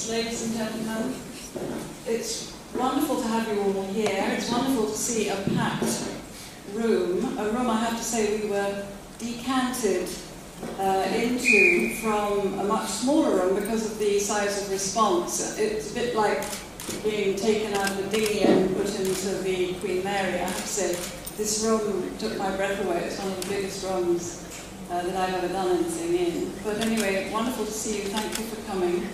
colleagues, ladies and gentlemen, it's wonderful to have you all here. It's wonderful to see a packed room, a room I have to say we were decanted into from a much smaller room because of the size of response. It's a bit like being taken out of the dinghy and put into the Queen Mary. I have to say, this room took my breath away. It's one of the biggest rooms that I've ever done anything in. But anyway, wonderful to see you. Thank you for coming.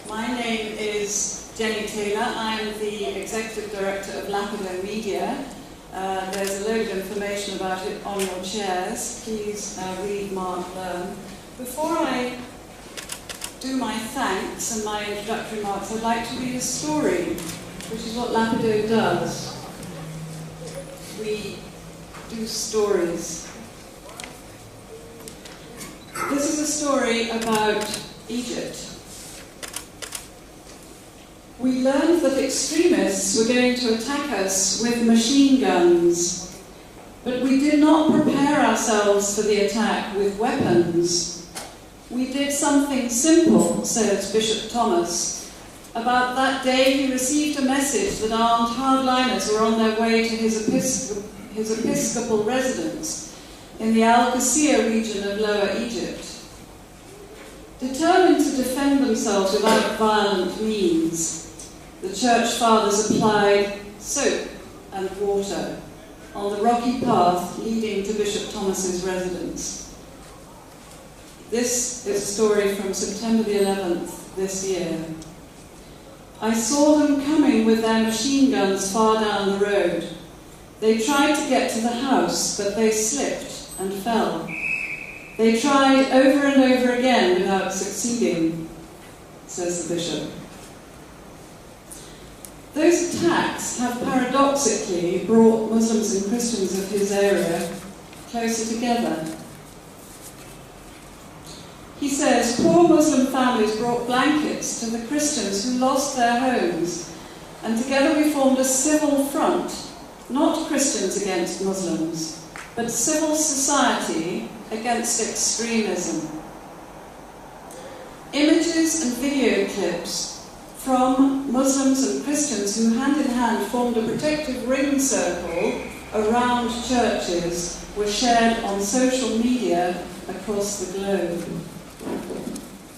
My name is Jenny Taylor. I'm the Executive Director of Lapido Media. There's a load of information about it on your chairs. Please read, mark, learn. Before I do my thanks and my introductory remarks, I'd like to read a story, which is what Lapido does. We do stories. This is a story about Egypt. We learned that extremists were going to attack us with machine guns, but we did not prepare ourselves for the attack with weapons. We did something simple, says Bishop Thomas. About that day he received a message that armed hardliners were on their way to his episcopal residence in the Al-Qasir region of Lower Egypt. Determined to defend themselves without violent means, the church fathers applied soap and water on the rocky path leading to Bishop Thomas's residence. This is a story from September the 11th this year. I saw them coming with their machine guns far down the road. They tried to get to the house, but they slipped and fell. They tried over and over again without succeeding, says the bishop. Those attacks have paradoxically brought Muslims and Christians of his area closer together. He says, poor Muslim families brought blankets to the Christians who lost their homes, and together we formed a civil front, not Christians against Muslims, but civil society against extremism. Images and video clips from Muslims and Christians who hand in hand formed a protective ring circle around churches were shared on social media across the globe.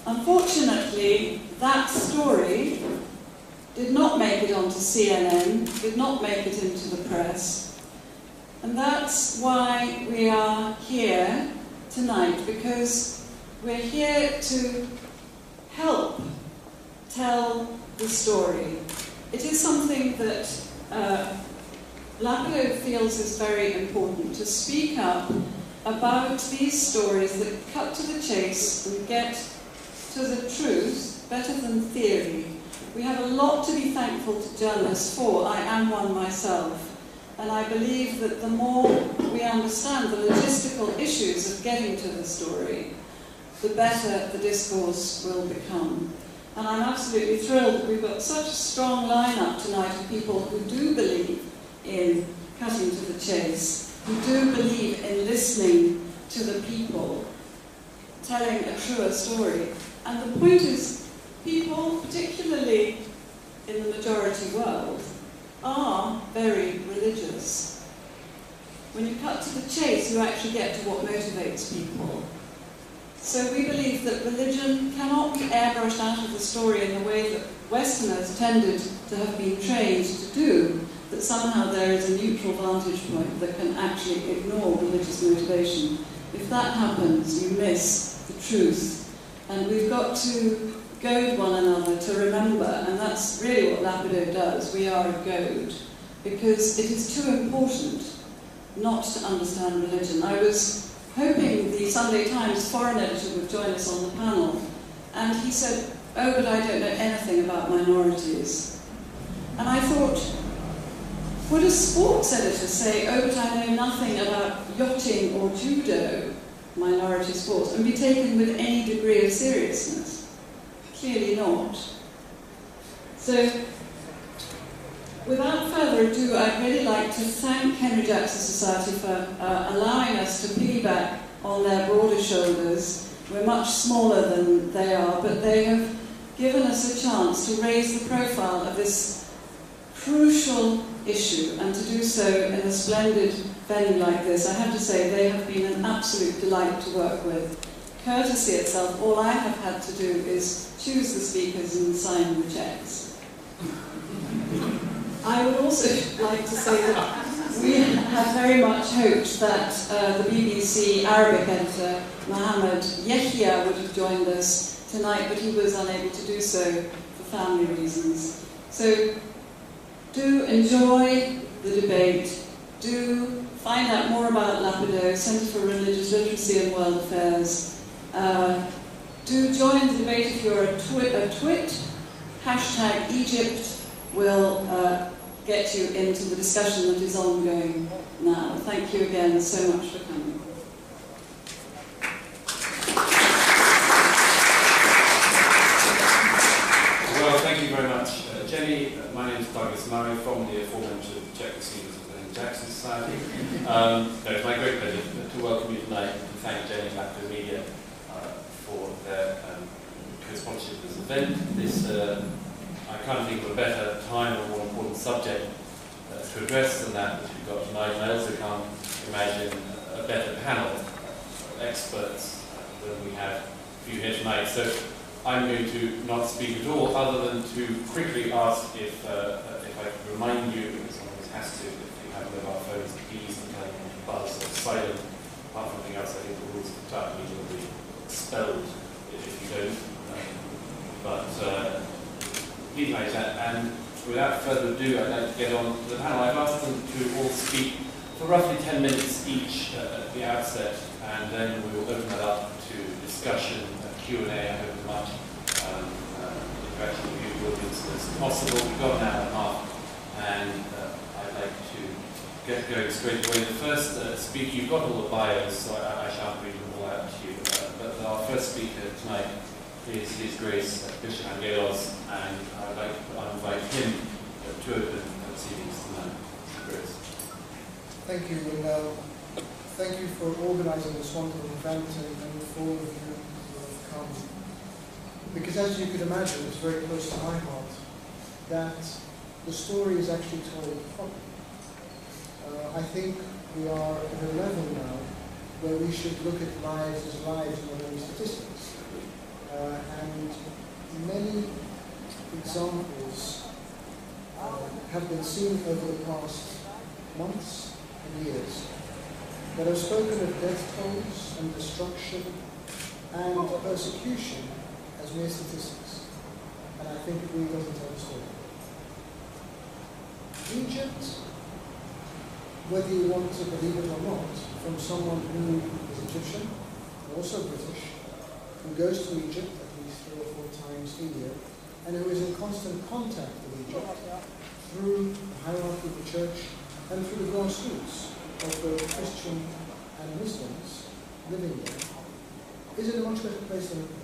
Unfortunately, that story did not make it onto CNN, did not make it into the press, and that's why we are here tonight, because we're here to help tell the story. It is something that Lapido feels is very important, to speak up about these stories that cut to the chase and get to the truth better than theory. We have a lot to be thankful to journalists for. I am one myself. And I believe that the more we understand the logistical issues of getting to the story, the better the discourse will become. And I'm absolutely thrilled that we've got such a strong lineup tonight of people who do believe in cutting to the chase, who do believe in listening to the people, telling a truer story. And the point is, people, particularly in the majority world, are very religious. When you cut to the chase, you actually get to what motivates people. So we believe that religion cannot be airbrushed out of the story in the way that Westerners tended to have been trained to do, that somehow there is a neutral vantage point that can actually ignore religious motivation. If that happens, you miss the truth. And we've got to goad one another to remember, and that's really what Lapido does. We are a goad, because it is too important not to understand religion. I was hoping the Sunday Times foreign editor would join us on the panel, and he said, oh, but I don't know anything about minorities. And I thought, would a sports editor say, oh, but I know nothing about yachting or judo, minority sports, and be taken with any degree of seriousness? Clearly not. So, without further ado, I'd really like to thank Henry Jackson Society for allowing us to piggyback on their broader shoulders. We're much smaller than they are, but they have given us a chance to raise the profile of this crucial issue, and to do so in a splendid venue like this. I have to say they have been an absolute delight to work with. Courtesy itself, all I have had to do is choose the speakers and sign the checks. I would also like to say that we had very much hoped that the BBC Arabic editor, Mohammed Yahya, would have joined us tonight, but he was unable to do so for family reasons. So do enjoy the debate, do find out more about Lapido, Centre for Religious Literacy and World Affairs. Do join the debate if you're a twit. Hashtag Egypt will get you into the discussion that is ongoing now. Thank you again so much for coming. Well, thank you very much, Jenny. My name is Douglas Murray from the aforementioned Czech Receivers of the Jackson Society. It's my great pleasure to welcome you tonight and thank Jenny and Lapido Media for their co-sponsorship of this event. I can't think of a better time or more important subject to address than that which we've got tonight. And I also can't imagine a better panel of experts than we have for you here tonight. So I'm going to not speak at all, other than to quickly ask if I could remind you, as one always has to, if you have mobile phones, please turn them buzz or silent. Apart from anything else, I think the rules of the type meeting will be expelled if you don't. Please manage that. And without further ado, I'd like to get on to the panel. I've asked them to all speak for roughly 10 minutes each at the outset, and then we will open that up to discussion, Q&A, I hope as much interaction with you, the audience, as possible. We've got an hour and a half, and I'd like to get going straight away. The first speaker, you've got all the bios, so I shan't read them all out to you, but our first speaker tonight is His Grace Bishop Angaelos, and I'd like to invite him to open proceedings tonight. His Grace. Thank you, and thank you for organising this wonderful event and for all of you who have come. Because as you could imagine, it's very close to my heart that the story is actually told properly. I think we are at a level now where we should look at lives as lives and not only statistics. And many examples have been seen over the past months and years that have spoken of death tolls and destruction and persecution as mere statistics. And I think it really doesn't tell the story. Egypt, whether you want to believe it or not, from someone who is Egyptian, also British, who goes to Egypt at least 3 or 4 times a year, and who is in constant contact with Egypt through the hierarchy of the church and through the grassroots of both Christian and Muslims living there, is in a much better place than it was.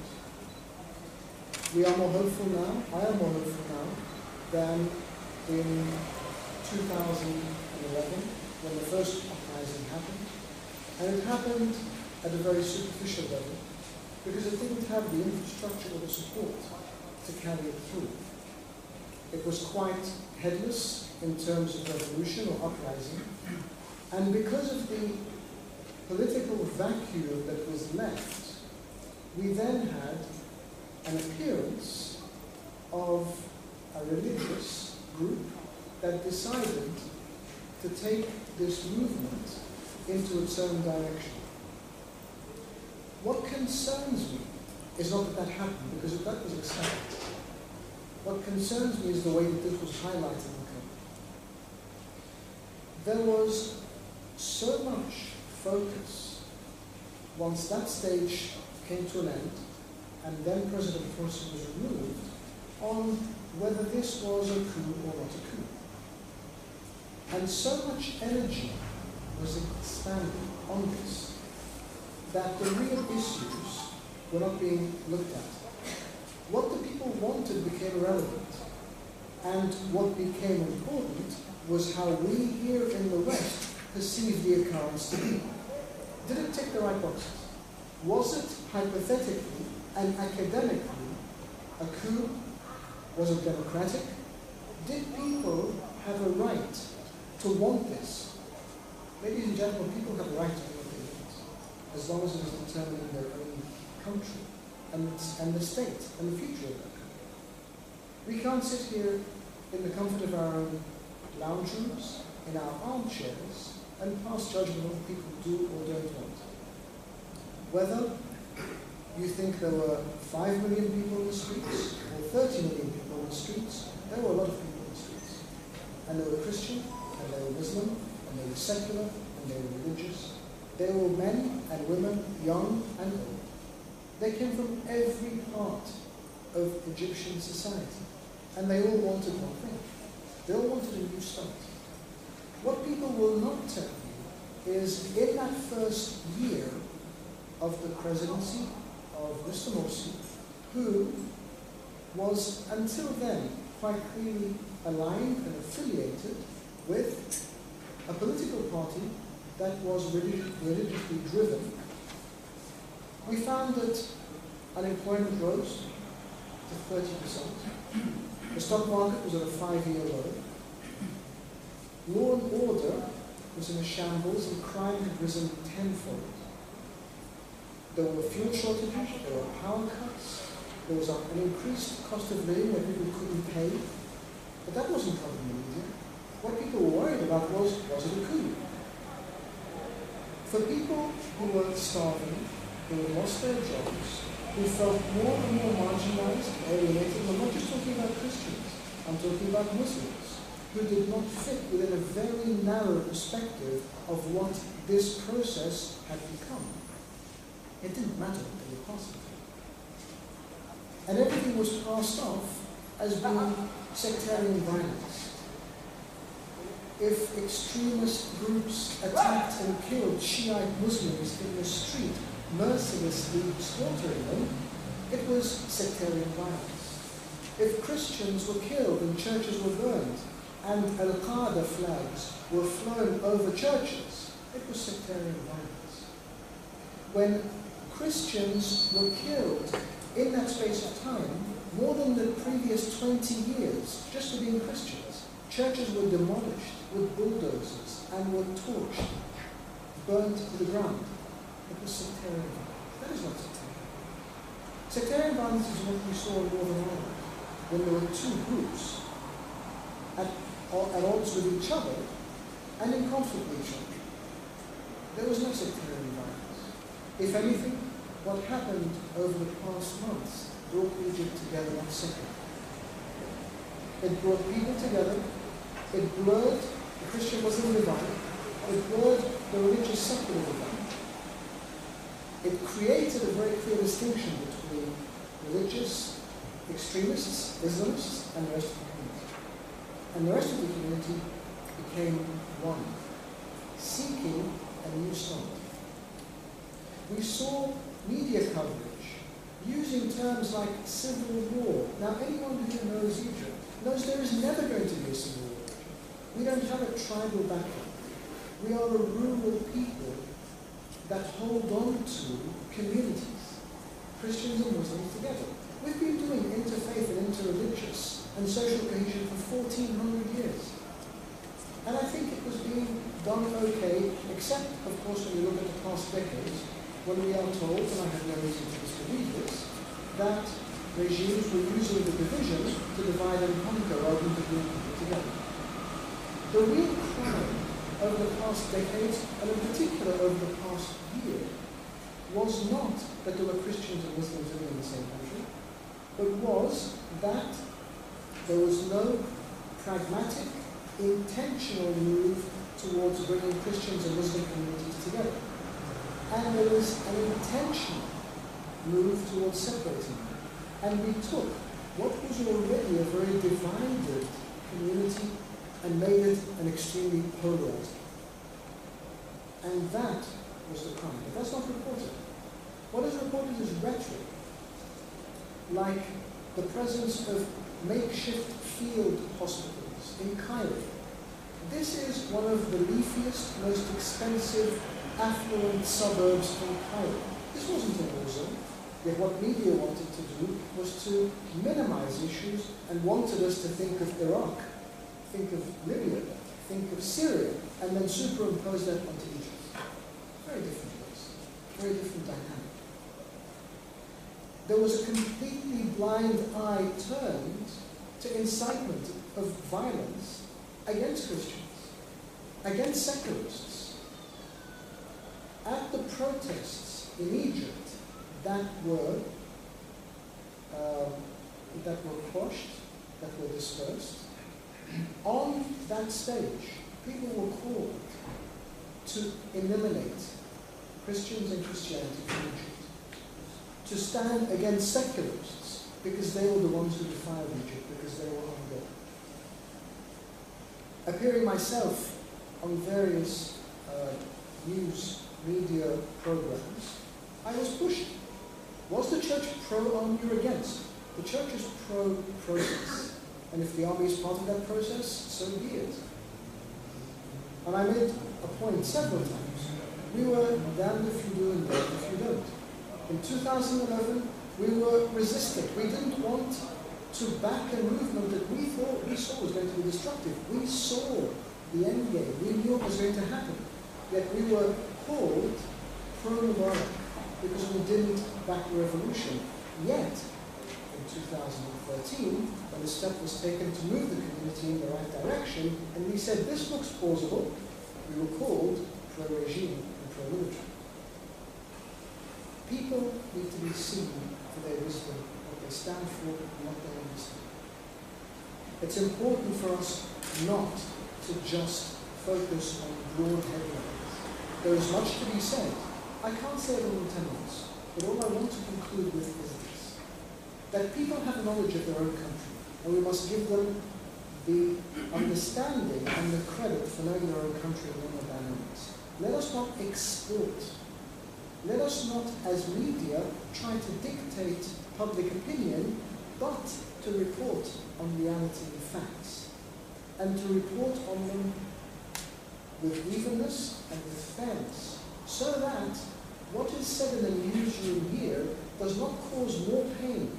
We are more hopeful now, I am more hopeful now, than in 2011, when the first uprising happened. And it happened at a very superficial level, because it didn't have the infrastructure or the support to carry it through. It was quite headless in terms of revolution or uprising, and because of the political vacuum that was left, we then had an appearance of a religious group that decided to take this movement into its own direction. What concerns me is not that happened, because that was expected. What concerns me is the way that this was highlighted in the country. There was so much focus once that stage came to an end, and then President Morsi was removed, on whether this was a coup or not a coup. And so much energy was expanded on this that the real issues were not being looked at. What the people wanted became irrelevant, and what became important was how we here in the West perceive the occurrence to be. Did it tick the right boxes? Was it hypothetically and academically a coup? Was it democratic? Did people have a right to want this? Ladies and gentlemen, people have a right to want what they want, as long as it is determined in their own country and the state and the future of that country. We can't sit here in the comfort of our own lounge rooms, in our armchairs, and pass judgment on what people do or don't want. Whether you think there were 5 million people in the streets or 30 million people in the streets, there were a lot of people in the streets. And they were Christian, and they were Muslim, and they were secular, and they were religious. They were men and women, young and old. They came from every part of Egyptian society. And they all wanted one thing. They all wanted a new start. What people will not tell you is in that first year of the presidency of Mr. Morsi, who was until then quite clearly aligned and affiliated with a political party that was religiously driven, we found that unemployment rose to 30%. The stock market was at a 5-year low. Law and order was in a shambles, and crime had risen tenfold. There were fuel shortages, there were power cuts, there was an increased cost of living that people couldn't pay. But that wasn't covered in the media. What people were worried about was it a coup? For people who were starving, who had lost their jobs, who felt more and more marginalized, alienated, I'm not just talking about Christians, I'm talking about Muslims, who did not fit within a very narrow perspective of what this process had become. It didn't matter what they were passing through. And everything was passed off as being sectarian violence. If extremist groups attacked and killed Shiite Muslims in the street, mercilessly slaughtering them, it was sectarian violence. If Christians were killed and churches were burned, and Al-Qaeda flags were flown over churches, it was sectarian violence. When Christians were killed in that space of time, more than the previous 20 years, just for being Christians, churches were demolished with bulldozers and were torched, burnt to the ground. It was sectarian violence. That is not sectarian. Sectarian violence is what we saw in Northern Ireland, when there were two groups at odds with each other and in conflict with each other. There was no sectarian violence. If anything, what happened over the past months brought Egypt together, not separated. It brought people together. It blurred the Christian-Muslim divide. It blurred the religious-secular divide. It created a very clear distinction between religious extremists, Islamists, and the rest of the community. And the rest of the community became one, seeking a new start. We saw media coverage using terms like civil war. Now, anyone who knows Egypt knows there is never going to be a civil war. We don't have a tribal background. We are a rural people that hold on to communities, Christians and Muslims together. We've been doing interfaith and interreligious and social cohesion for 1,400 years. And I think it was being done okay, except, of course, when you look at the past decades, when we are told, and I have no reason to disbelieve this, that regimes were using the division to divide and conquer rather than to bring people together. The real crime over the past decades, and in particular over the past year, was not that there were Christians and Muslims living in the same country, but was that there was no pragmatic, intentional move towards bringing Christians and Muslim communities together. And there was an intentional move towards separating them. And we took what was already a very divided community and made it an extremely polarized. And that was the crime. But that's not reported. What is reported is rhetoric, like the presence of makeshift field hospitals in Cairo. This is one of the leafiest, most expensive, affluent suburbs in Cairo. This wasn't a war zone. Yet what media wanted to do was to minimize issues and wanted us to think of Iraq, think of Libya, think of Syria, and then superimpose that onto Egypt. Very different place, very different dynamic. There was a completely blind eye turned to incitement of violence against Christians, against secularists. At the protests in Egypt that were quashed, that were dispersed, on that stage, people were called to eliminate Christians and Christianity from Egypt, to stand against secularists, because they were the ones who defiled Egypt, because they were on God. Appearing myself on various news media programs, I was pushed. Was the church pro-army or against? The church is pro-process. And if the army is part of that process, so be it. And I made a point several times. We were damned if you do and damned if you don't. In 2011, we were resistant. We didn't want to back a movement that we saw was going to be destructive. We saw the end game. We knew what was going to happen. Yet we were called pro-Mubarak because we didn't back the revolution. Yet, in 2013, when the step was taken to move the community in the right direction, and we said this looks plausible, we were called pro-regime and pro-military. People need to be seen for their wisdom, what they stand for, and what they understand. It's important for us not to just focus on broad headlines. There is much to be said. I can't say it all in 10 minutes, but all I want to conclude with is this: that people have knowledge of their own country, and we must give them the understanding and the credit for knowing their own country and their dynamics. Let us not export. Let us not, as media, try to dictate public opinion, but to report on reality and facts, and to report on them with evenness and with fairness, so that what is said in the newsroom here does not cause more pain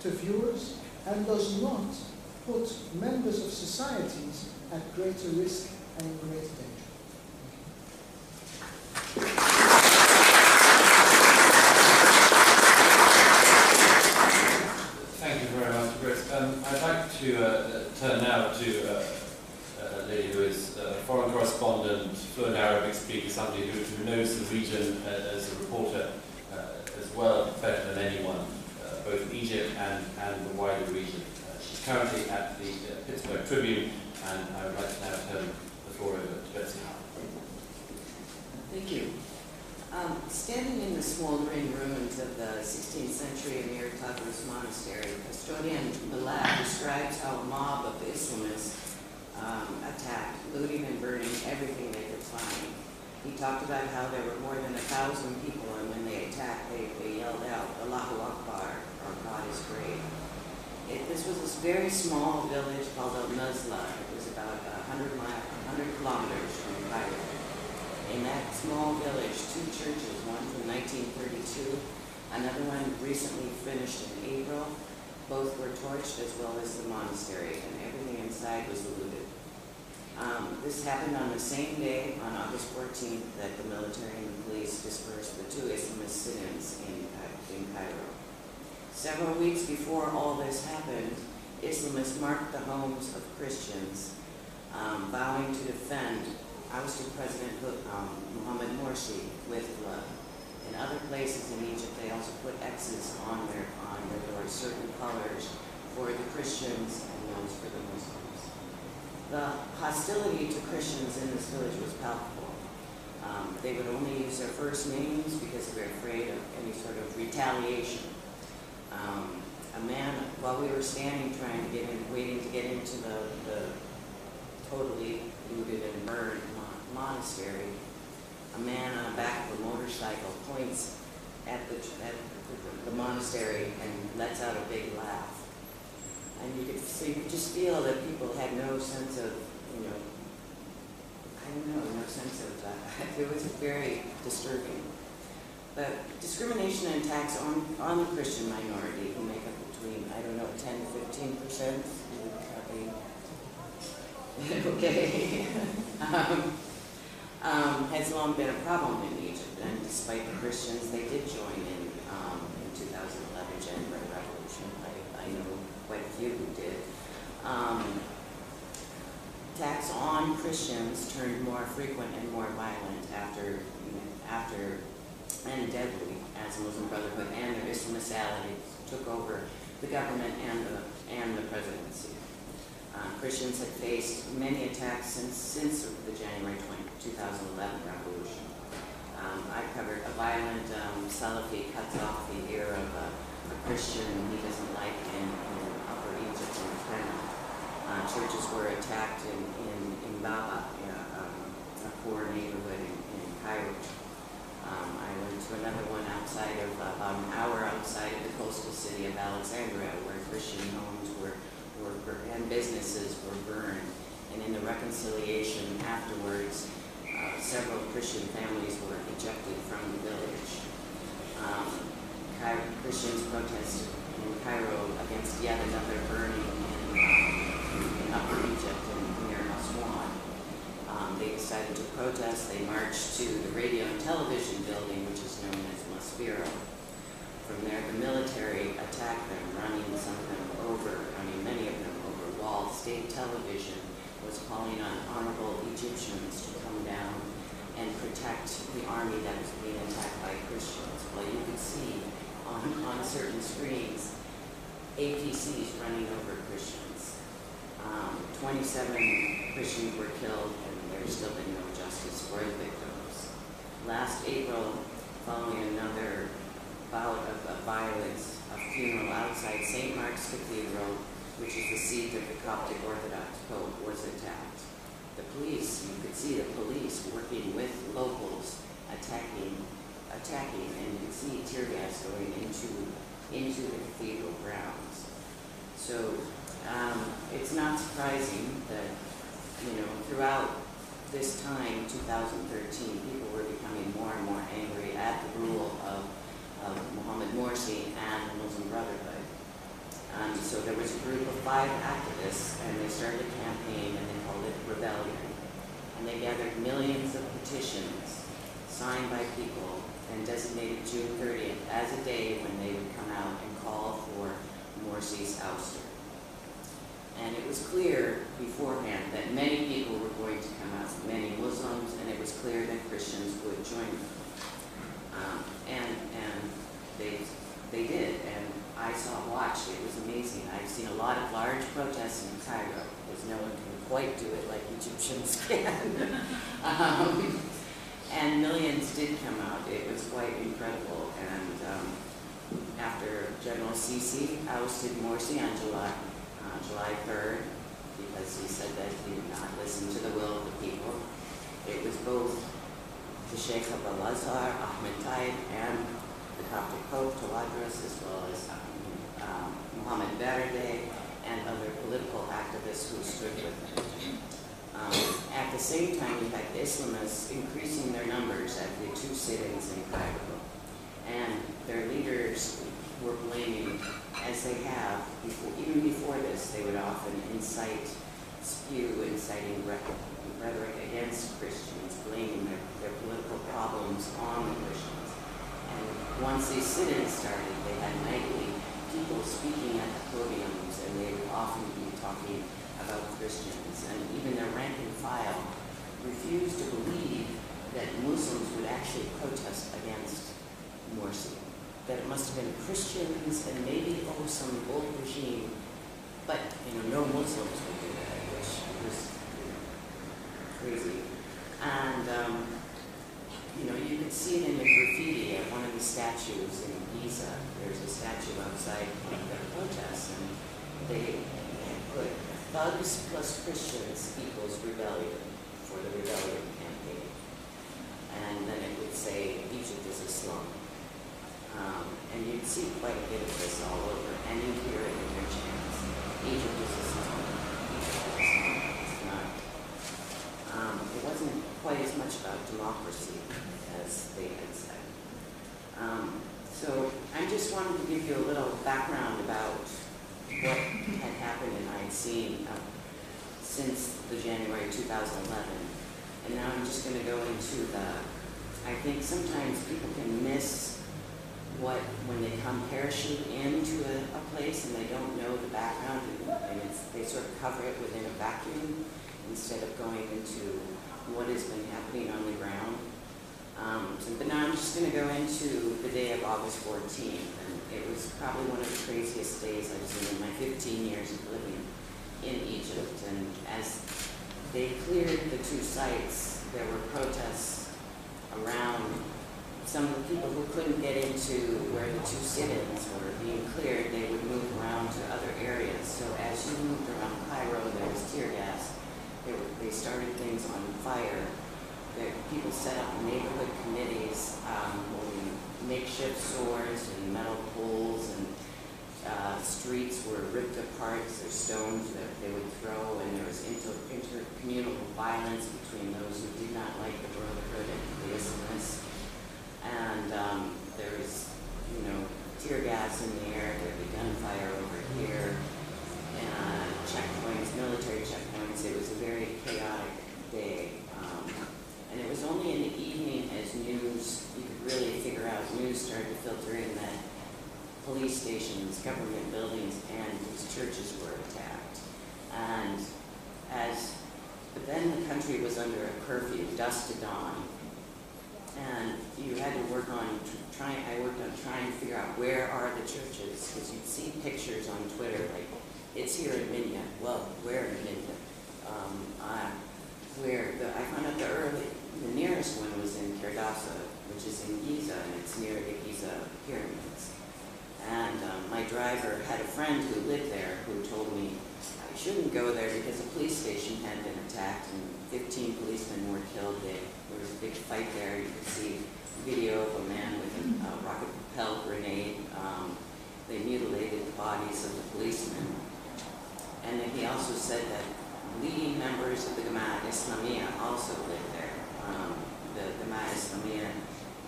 to viewers and does not put members of societies at greater risk and in greater danger. Thank you very much, Chris. I'd like to turn now to a lady who is a foreign correspondent, fluent Arabic speaker, somebody who knows the region as a reporter as well, better than anyone, both Egypt and the wider region. She's currently at the Pittsburgh Tribune, and I would like to now turn the floor over to Betsy Hiel. Thank you. Standing in the smoldering ruins of the 16th century Emir Tagros Monastery, historian Milad describes how a mob of Islamists attacked, looting and burning everything they could find. He talked about how there were more than 1,000 people, and when they attacked, they yelled out, "Allahu Akbar," or "God is great." This was this very small village called Al-Nazla. It was about 100 kilometers from Cairo. In that small village, 2 churches, one from 1932, another one recently finished in April. Both were torched, as well as the monastery, and everything inside was looted. This happened on the same day, on August 14th, that the military and the police dispersed the 2 Islamist sit-ins in Cairo. Several weeks before all this happened, Islamists marked the homes of Christians, vowing to defend ousted President Mohammed Morsi with blood. In other places in Egypt, they also put X's on their doors, certain colors for the Christians and those for the Muslims. The hostility to Christians in this village was palpable. They would only use their first names because they were afraid of any sort of retaliation. A man, while we were standing waiting to get into the totally looted and burned monastery, a man on the back of a motorcycle points at the monastery and lets out a big laugh. And you could just feel that people had no sense of, no sense of that. It was very disturbing. But discrimination and attacks on the Christian minority, who make up between, 10 to 15%. Okay. Has long been a problem in Egypt, and despite the Christians, they did join in 2011 January Revolution. I know quite a few who did. Attacks on Christians turned more frequent and more violent after and deadly as Muslim Brotherhood and their Islamist allies took over the government and the presidency. Christians had faced many attacks since the January 2011 revolution. I covered a violent Salafi cuts off the ear of a Christian he doesn't like in Upper Egypt and Cairo. Churches were attacked in Baba, a poor neighborhood in Cairo. I went to another one about an hour outside of the coastal city of Alexandria, where Christian homes and businesses were burned. And in the reconciliation afterwards, several Christian families were ejected from the village. Christians protested in Cairo against yet another burning in Upper Egypt and near Aswan. They decided to protest. They marched to the radio and television building, which is known as Maspero. From there, the military attacked them, running many of them over walls. State television was calling on honorable Egyptians to come down and protect the army that was being attacked by Christians. Well, you could see on certain screens APCs running over Christians. 27 Christians were killed, and there's still been no justice for the victims. Last April, following another bout of violence, a funeral outside St. Mark's Cathedral, which is the seat of the Coptic Orthodox Pope, was attacked. The police, you could see the police working with locals, attacking, and you could see tear gas going into the cathedral grounds. So it's not surprising that, throughout this time, 2013, people were becoming more and more angry at the rule of Mohammed Morsi and the Muslim Brotherhood. So there was a group of 5 activists, and they started a campaign, and they called it Rebellion. And they gathered millions of petitions signed by people and designated June 30th as a day when they would come out and call for Morsi's ouster. And it was clear beforehand that many people were going to come out, many Muslims, and it was clear that Christians would join them. And they did, and I watched. It was amazing. I've seen a lot of large protests in Cairo, because no one can quite do it like Egyptians can. And millions did come out. It was quite incredible. And after General Sisi ousted Morsi on July 3rd, because he said that he did not listen to the will of the people, it was both the Sheikh of Al-Azhar, Ahmed Taib, and the Coptic Pope, Tawadros, as well as Mohammed Verde, and other political activists who stood with him. At the same time, you had Islamists increasing their numbers at the 2 sit-ins in Cairo. And their leaders were blaming, as they have, even before this, they would often spew inciting rhetoric against Christians, blaming their political problems on the Christians. And once these sit-ins started, they had nightly people speaking at the podiums, and they would often be talking about Christians. And even their rank and file refused to believe that Muslims would actually protest against Morsi. That it must have been Christians and maybe some old regime, but no Muslims would do that, which was crazy. And you could see it in the graffiti at one of the statues in Giza. There's a statue outside the protest, and they put thugs plus Christians equals rebellion for the rebellion campaign. And then it would say Egypt is a slum. And you'd see quite a bit of this all over, and you'd hear it in your chants. Egypt is a slum. Egypt is a slum. It's not. It wasn't quite as much about democracy as they had said. wanted to give you a little background about what had happened and I had seen since the January 2011. And now I'm just going to go into I think sometimes people can miss when they come parachute into a place and they don't know the background, and they sort of cover it within a vacuum instead of going into what has been happening on the ground. But now I'm just going to go into the day of August 14th, and it was probably one of the craziest days I've seen in my 15 years of living in Egypt. And as they cleared the two sites, there were protests around. Some of the people who couldn't get into where the two sit-ins were being cleared, they would move around to other areas. So as you moved around Cairo, there was tear gas. They started things on fire. People set up neighborhood committees, holding makeshift swords and metal poles, and streets were ripped apart. There's stones that they would throw, and there was intercommunal violence between those who did not like the Brotherhood and the Islamists. And there was, tear gas in the air. There would be gunfire over here, and checkpoints, military checkpoints. It was a very chaotic day. And it was only in the evening as news, you could really figure out, news started to filter in that police stations, government buildings, and these churches were attacked. But then the country was under a curfew, dusk to dawn. And you had to work on I worked on trying to figure out where are the churches, because you'd see pictures on Twitter like, it's here in Minya. Well, where in Minya? I found out the nearest one was in Kirdassa, which is in Giza, and it's near the Giza pyramids. And my driver had a friend who lived there who told me I shouldn't go there because the police station had been attacked and 15 policemen were killed. There was a big fight there. You could see video of a man with a rocket-propelled grenade. They mutilated the bodies of the policemen. And then he also said that leading members of the Jamaat Islamiyah also lived there. The Jamaat Islamiyah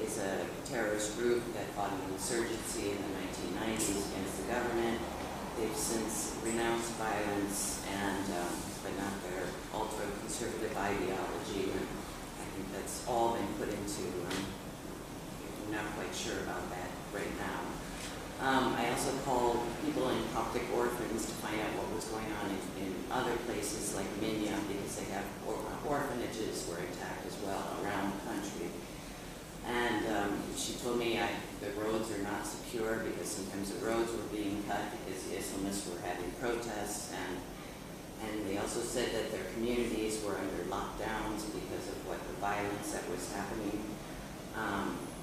is a terrorist group that fought an insurgency in the 1990s against the government. They've since renounced violence but not their ultra-conservative ideology. And I think that's all been put into, I'm not quite sure about that right now. I also called people in Coptic orphans to find out what was going on in other places like Minya, because they have orphanages were attacked as well around the country. And she told me the roads are not secure because sometimes the roads were being cut because the Islamists were having protests, and they also said that their communities were under lockdowns because of the violence that was happening.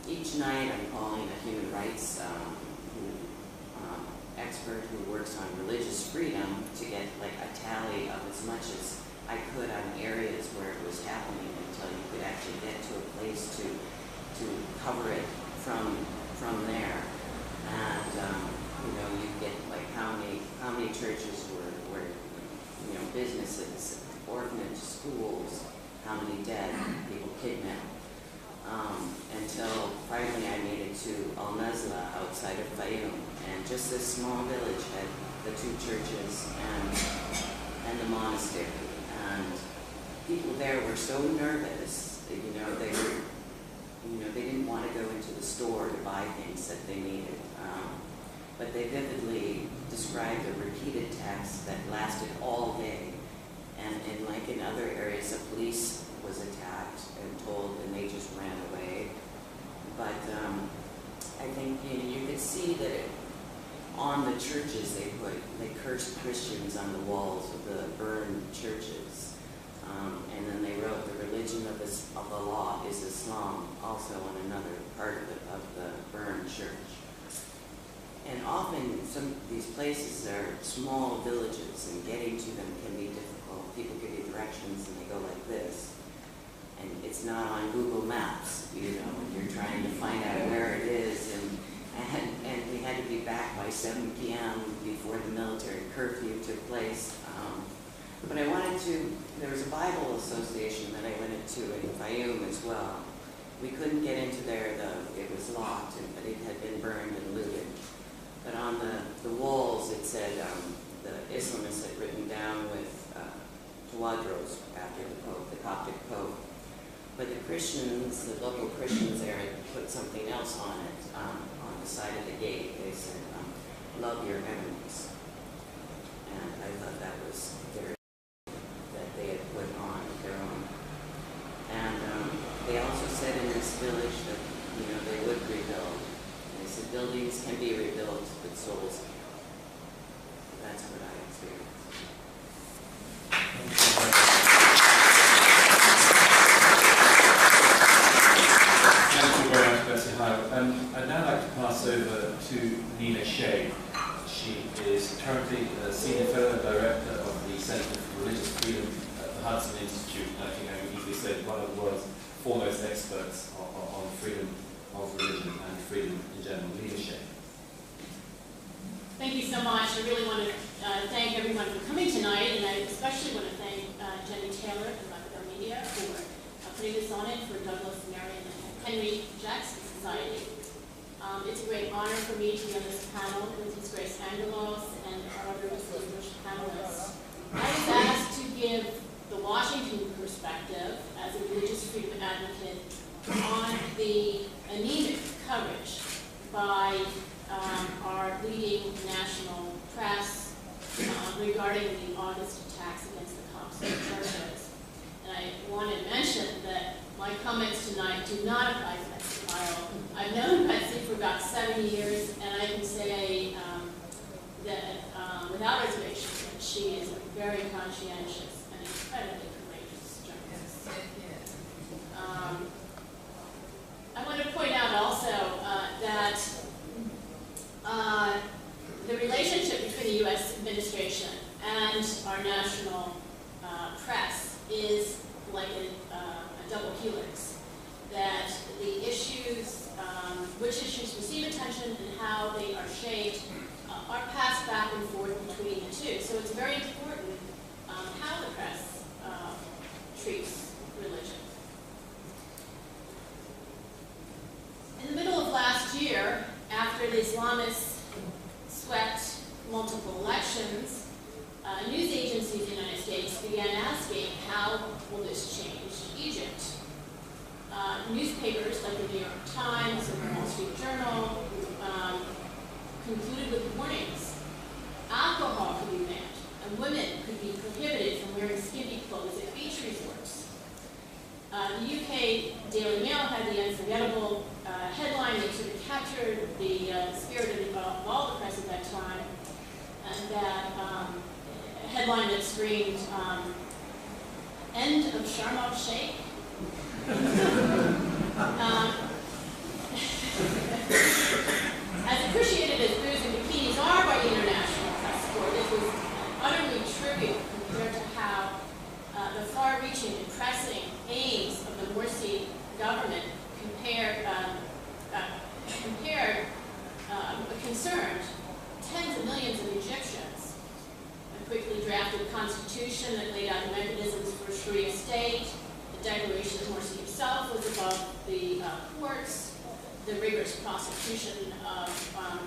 Each night I'm calling a human rights expert who works on religious freedom to get a tally of as much as I could on areas where it was happening until you could actually get to a place to cover it from there. And you get how many churches were businesses, orphanage schools, how many dead, people kidnapped. Until finally I made it to Al-Nazla outside of Fayoum, and just this small village had the two churches and the monastery. And people there were so nervous, they didn't want to go into the store to buy things that they needed. But they vividly described a repeated text that lasted all day. And in other areas, the police was attacked and told, and they just ran away. But I think you could see that on the churches they cursed Christians on the walls of the burned churches. And then they wrote, the religion of Allah is Islam, also on another part of the burned church. And often some of these places are small villages, and getting to them can be difficult. People give you directions and they go like this. And it's not on Google Maps, and you're trying to find out where it is. And we had to be back by 7 p.m. before the military curfew took place. But there was a Bible association that I went into in Fayoum as well. We couldn't get into there, though. It was locked, but it had been burned and looted. but on the walls it said the Islamists had written down with Tawadros after the Pope, the Coptic Pope. But the Christians, the local Christians there, had put something else on it, on the side of the gate. They said, love your enemies. And I thought that was very that they had put on their own. And they also said in this village that, they would rebuild. And they said buildings can be rebuilt, but souls can't. That's what I experienced. Thank you very much, Betsy Hiel. I'd now like to pass over to Nina Shea. She is currently a Senior Fellow and Director of the Center for Religious Freedom at the Hudson Institute. And I think I can easily say one of the world's foremost experts on freedom of religion and freedom in general. Nina Shea. Thank you so much. I really want to thank everyone for coming tonight, and I especially want to thank Jenny Taylor and Lapido Media for putting this on it for Douglas, Marion, and Henry Jackson Society. It's a great honor for me to be on this panel with His Grace Angaelos and our other distinguished panelists. I was asked to give the Washington perspective as a religious freedom advocate on the anemic coverage by our leading national press regarding the August attacks against the Coptic churches. And I want to mention that my comments tonight do not apply to Betsy Hiel. I've known Betsy for about 7 years, and I can say that without reservation that she is a very conscientious and incredibly courageous journalist. I want to point out also that the relationship between the U.S. administration and our national press is like a double helix. That the issues, which issues receive attention and how they are shaped, are passed back and forth between the two. So it's very important how the press treats religion. In the middle of last year, after the Islamists swept multiple elections, news agencies in the United States began asking, how will this change Egypt? Newspapers like the New York Times and the Wall Street Journal concluded with warnings. Alcohol could be banned, and women could be prohibited from wearing skimpy clothes at beach resorts. The UK Daily Mail had the unforgettable headline that sort of captured the spirit of all the press at that time, and that a headline that screamed, "End of Sharm el-Sheikh." As appreciated as booze and bikinis are by the international press corps, this was utterly trivial compared to how the far-reaching and pressing aims of the Morsi government concerned tens of millions of Egyptians. A quickly drafted constitution that laid out the mechanisms for a Sharia state, the declaration that Morsi himself was above the courts, the rigorous prosecution of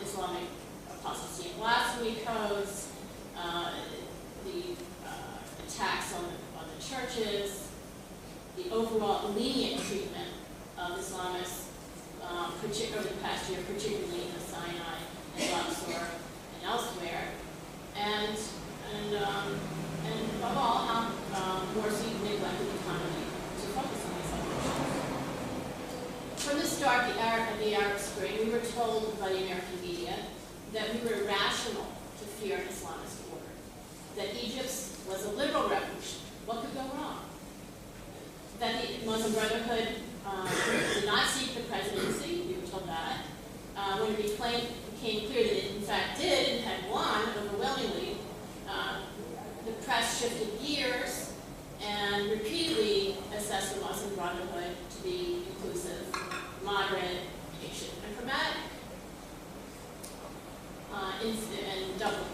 Islamic apostasy and blasphemy codes, the attacks on the churches, the overall lenient treatment of Islamists, over the past year, particularly in the Sinai and Luxor and elsewhere, and above all, how Morsi neglected the economy to focus on these issues. From the start of the Arab Spring, we were told by the American media that we were irrational to fear an Islamist order, that Egypt was a liberal revolution. What could go wrong? That the Muslim Brotherhood did not seek the presidency, we were told that. When it became clear that it in fact did and had won overwhelmingly, the press shifted gears and repeatedly assessed the Muslim Brotherhood to be inclusive, moderate, patient, and pragmatic.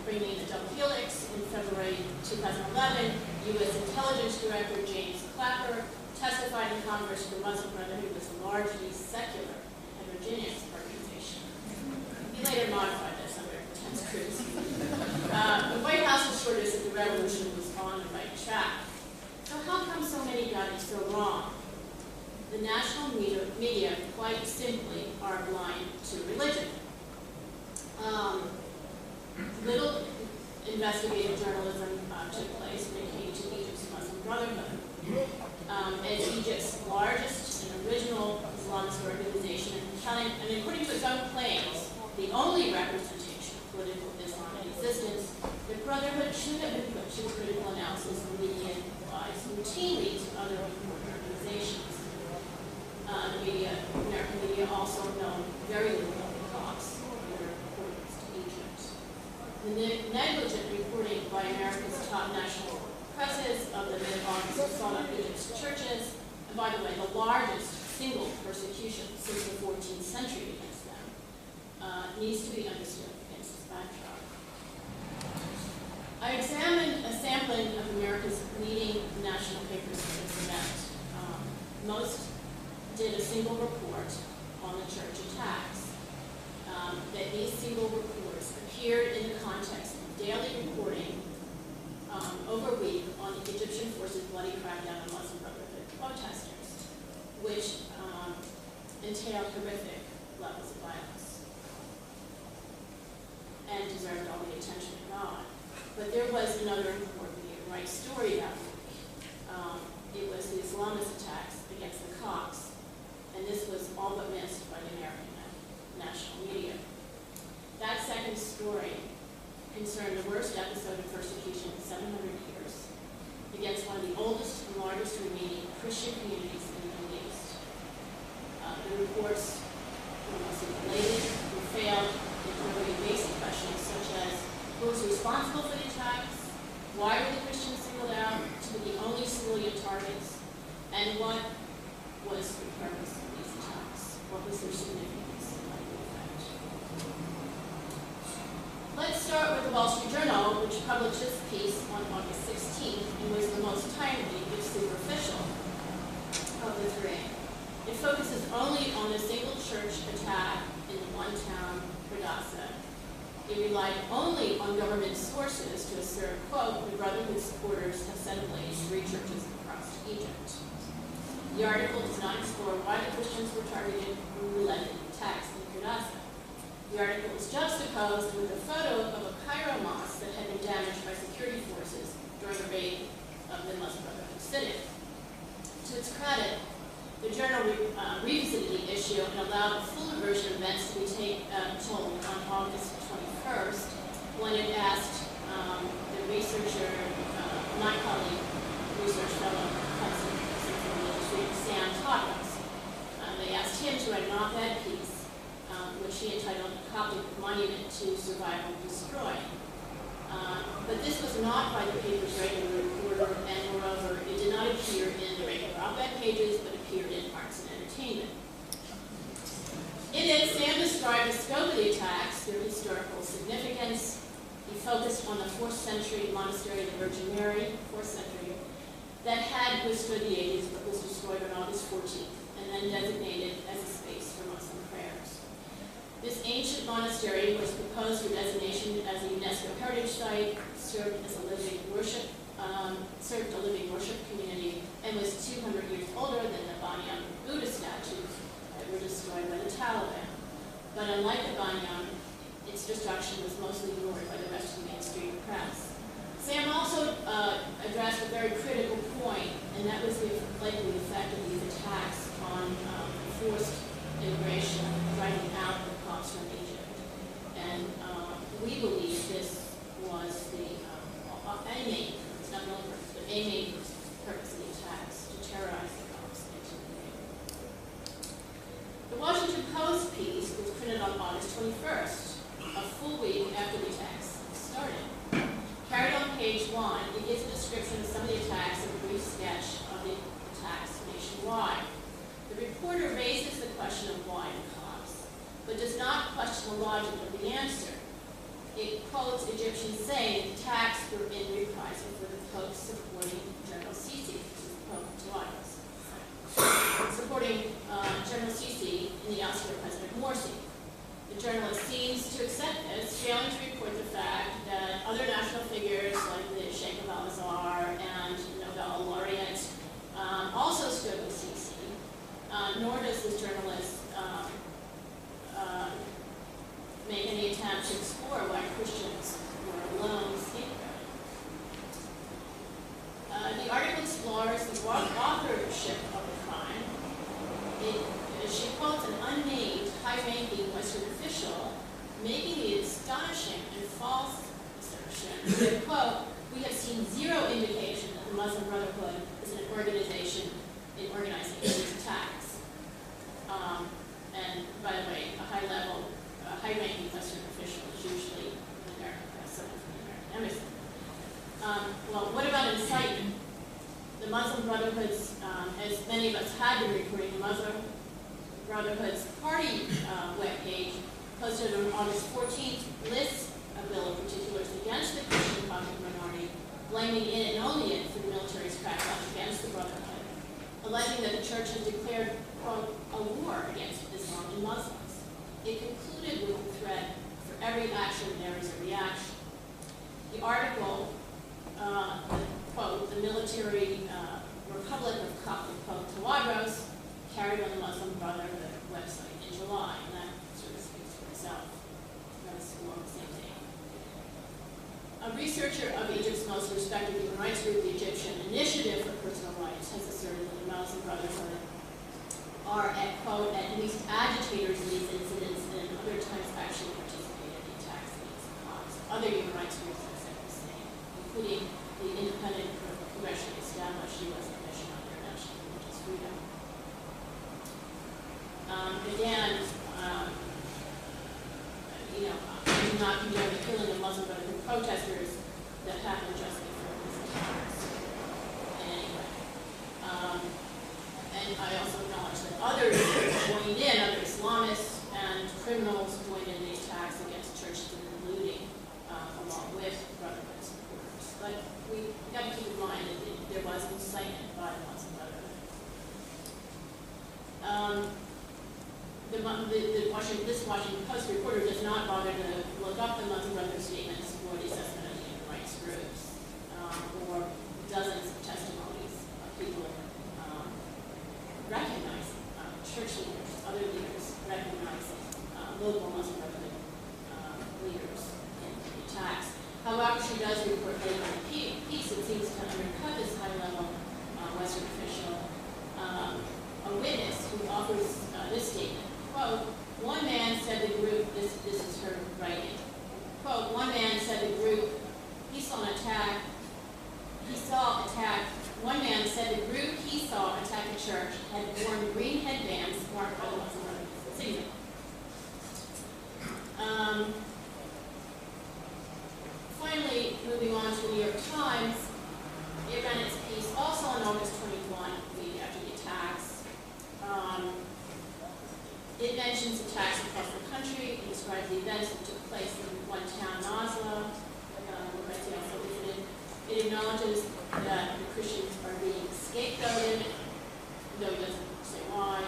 Bringing the double helix in February 2011, U.S. Intelligence Director James Clapper testified in Congress that the Muslim Brotherhood was a largely secular, heterogeneous organization. He later modified this under criticism. The White House assured us that the revolution was on the right track. So how come so many got it so wrong? The national media quite simply are blind to religion. Little investigative journalism took place when it came to Egypt's Muslim Brotherhood. As Egypt's largest and original Islamist organization, and according to its own claims, the only representation of political Islam in existence, the Brotherhood should have been put to critical analysis and media applies routinely to other important organizations. American media also know very little about the Copts and their importance to Egypt. The negligent reporting by America's top national presses of the mid-August assault on Egypt's churches, and by the way, the largest single persecution since the 14th century against them, needs to be understood against this backdrop. I examined a sampling of America's leading national papers for this event. Most did a single report on the church attacks. That these single reports appeared in the context of daily reporting over a week on the Egyptian forces' bloody crackdown on Muslim Brotherhood protesters, which entailed horrific levels of violence and deserved all the attention it got. But there was another important right story that week. It was the Islamist attacks against the Copts, and this was all but missed by the American national media. That second story concerned the worst episode of persecution in 700 years against one of the oldest and largest remaining Christian communities in the Middle East. The reports were mostly related and failed in really basic questions such as who was responsible for the attacks, why were the Christians singled out to be the only civilian targets, and what was the purpose of these attacks? What was their significance and what effect? Let's start with the Wall Street Journal, which published this piece on August 16th and was the most timely, if superficial, of the three. It focuses only on a single church attack in one town, Hadassah. It relied only on government sources to assert, quote, the Brotherhood supporters have set ablaze 3 churches across Egypt. The article does not explore why the Christians were targeted who led the attacks in Hadassah. The article is juxtaposed with a photo of a Cairo mosque that had been damaged by security forces during a raid of the Muslim Brotherhood sit-in. To its credit, the journal revisited the issue and allowed a fuller version of events to be told on August 21st when it asked the researcher, my colleague, research fellow, Sam Toddles. They asked him to write an op-ed piece, which he entitled Coptic Monument to Survival Destroyed. But this was not by the paper's regular reporter, and moreover, it did not appear in the regular op-ed pages, but appeared in Arts and Entertainment. In it, Sam described the scope of the attacks, their historical significance. He focused on the 4th century monastery of the Virgin Mary, 4th century, that had withstood the ages but was destroyed on August 14th and then designated as a space for Muslim prayers. This ancient monastery was proposed for designation as a UNESCO heritage site, served a living worship community, and was 200 years older than the Banyan Buddha statues that were destroyed by the Taliban. But unlike the Banyan, its destruction was mostly ignored by the rest of the mainstream press. Sam also addressed a very critical point, and that was the likely effect of these attacks on forced immigration, driving out the Copts from Egypt. And we believe this was a main purpose, not the only purpose, but a main purpose of the attacks, to terrorize the Copts and intimidate. The Washington Post piece was printed on August 21st, a full week after the attacks started. Carried on page 1, it gives a description of some of the attacks and a brief sketch of the attacks nationwide. The reporter raises the question of why the Copts, but does not question the logic of the answer. It quotes Egyptians saying the attacks were in reprisal for the Pope supporting General Sisi, supporting General Sisi in the ousting of President Morsi. The journalist seems to accept this, failing to report the explores the authorship of the crime. She quotes an unnamed, high-ranking Western official, making the astonishing and false assertion that, quote, "We have seen zero indication that the Muslim Brotherhood is an organization in organizing these attacks." And by the way, a high-ranking Western official is usually an American press, someone from the American embassy. Well, what about incitement? The Muslim Brotherhood's, as many of us had been reporting, the Muslim Brotherhood's party webpage posted on August 14th lists a bill of particulars against the Christian Coptic minority, blaming it and only it for the military's crackdown against the Brotherhood, alleging that the church has declared, quote, "a war against Islam and Muslims." It concluded with the threat, "For every action there is a reaction." The article, quote, "The military Republic of Coptic, quote, Tawadros," carried on the Muslim Brotherhood website in July, and that sort of speaks for itself. That was along the same day. A researcher of Egypt's most respected human rights group, the Egyptian Initiative for Personal Rights, has asserted that the Muslim Brotherhood are, at, quote, "at least agitators in these incidents, and other times actually participated in the attacks against the Copts." Other human rights groups have said the same, including the independent, congressionally established U.S. Commission on International Religious Freedom. Again, I do not condone the killing of Muslim Brotherhood protesters that happened just before these attacks in any way. And I also acknowledge that others joined in, other Islamists and criminals joined in the attacks against churches and looting, along with Brotherhood supporters. But we've got to keep in mind that there was incitement by the Muslim Brotherhood. This Washington Post reporter does not bother to look up the Muslim Brotherhood statements or the assessment of the human rights groups, or dozens of testimonies of people recognizing church leaders, other leaders recognizing local Muslim Brotherhood leaders in the attacks. However, she does report later in the piece, it seems to undercut this high-level Western official, a witness who offers this statement. Quote, "One man said the group," this is her writing, quote, "One man said the group, he saw attack, one man said the group he saw attack a church had worn green headbands marked by the Muslim Brotherhood signal." Finally, moving on to the New York Times, it ran its piece also on August 21, the week after the attacks. It mentions attacks across the country. It describes the events that took place in one town, Oslo, where Betsy also visited. It acknowledges that the Christians are being scapegoated, though it doesn't say why.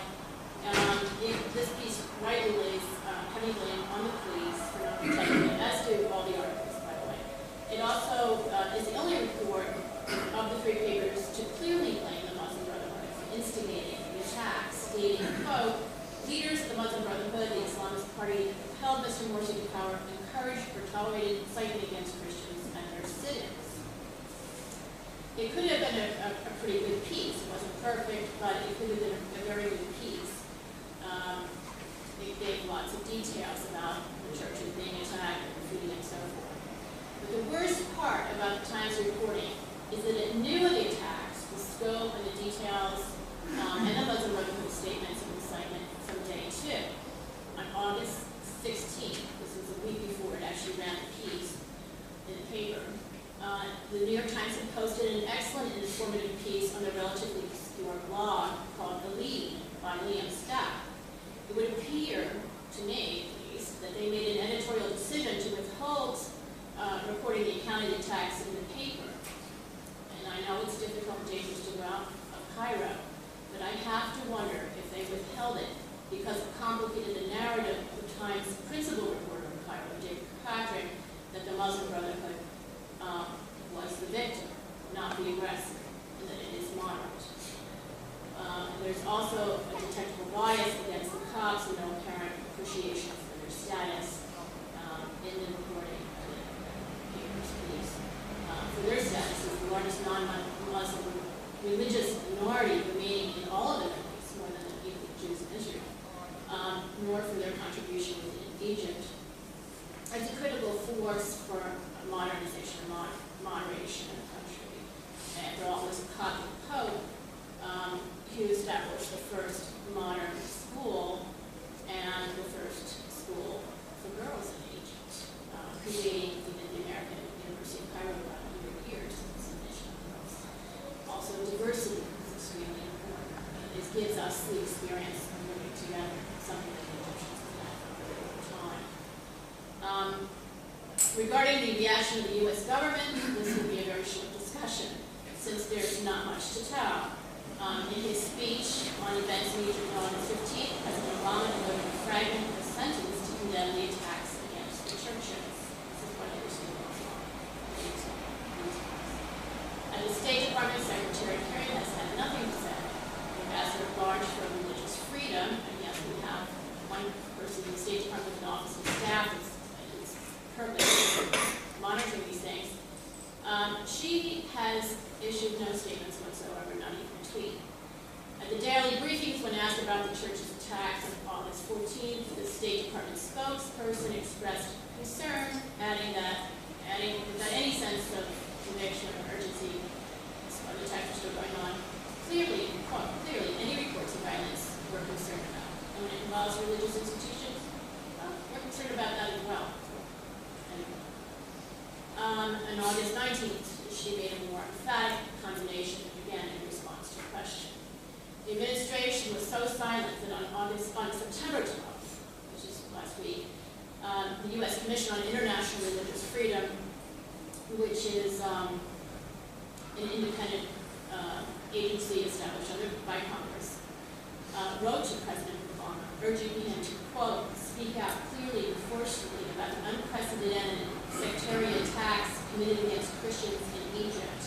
This piece rightly lays heavy blame on the police for not protecting it, as do all the articles, by the way. It also is the only report of the three papers to clearly blame the Muslim Brotherhood for instigating the attacks, stating, quote, "Leaders of the Muslim Brotherhood, the Islamist Party, held Mr. Morsi to power, encouraged or tolerated incitement against Christians and their sit-ins." It could have been a pretty good piece. It wasn't perfect, but it could have been a very good piece. It gave lots of details about the churches being attacked and graffiti and so forth. But the worst part about the Times reporting is that it knew of the attacks, the scope and the details, and the Muslim Brotherhood statements of incitement from day 2. On August 16th, this was a week before it actually ran the piece in the paper, the New York Times had posted an excellent and informative piece on the relatively obscure blog called The Lead by Liam Stack. It would appear, to me at least, that they made an editorial decision to withhold reporting the account of the attacks in the paper. And I know it's difficult and dangerous to go out of Cairo, but I have to wonder if they withheld it because it complicated the narrative of the Times' principal reporter in Cairo, David Patrick, that the Muslim Brotherhood was the victim, not the aggressor, and that it is moderate. There's also a detectable bias against the Copts and no apparent appreciation for their status in the reporting of the paper's piece. For their status as the largest non-Muslim religious minority remaining in all of the Middle East, more than even the Jews in Israel, nor for their contribution within Egypt. It's a critical force for modernization and moderation in the country. After all, it was a Coptic pope who established the first modern school and the first school for girls in Egypt, creating even the American University of Cairo about 100 years since the mission of girls. Also, diversity is extremely important. It gives us the experience of living together, something that the Egyptians have had for a very long time. Regarding the reaction of the U.S. government, this will be a very short discussion, since there's not much to tell. In his speech on events in Egypt on the 15th, President Obama delivered a fragment of a sentence to condemn the attacks against the churches. This is what I understand going on. At the State Department, Secretary Kerry has had nothing to say. The ambassador at large for religious freedom, and yes, we have one person in the State Department with an office of staff who's currently monitoring these things. She has issued no statements whatsoever, not even a tweet. At the daily briefings, when asked about the church's attacks on August 14th, the State Department spokesperson expressed concern, adding without any sense of conviction or urgency, while the attacks are still going on, clearly, any reports of violence we're concerned about. And when it involves religious institutions, we're concerned about that as well. On August 19th, she made a more emphatic condemnation, again in response to a question. The administration was so silent that on September 12th, which is last week, the U.S. Commission on International Religious Freedom, which is an independent agency established by Congress, wrote to President Obama, urging him to, quote, speak out clearly and forcefully about the unprecedented sectarian attacks committed against Christians in Egypt.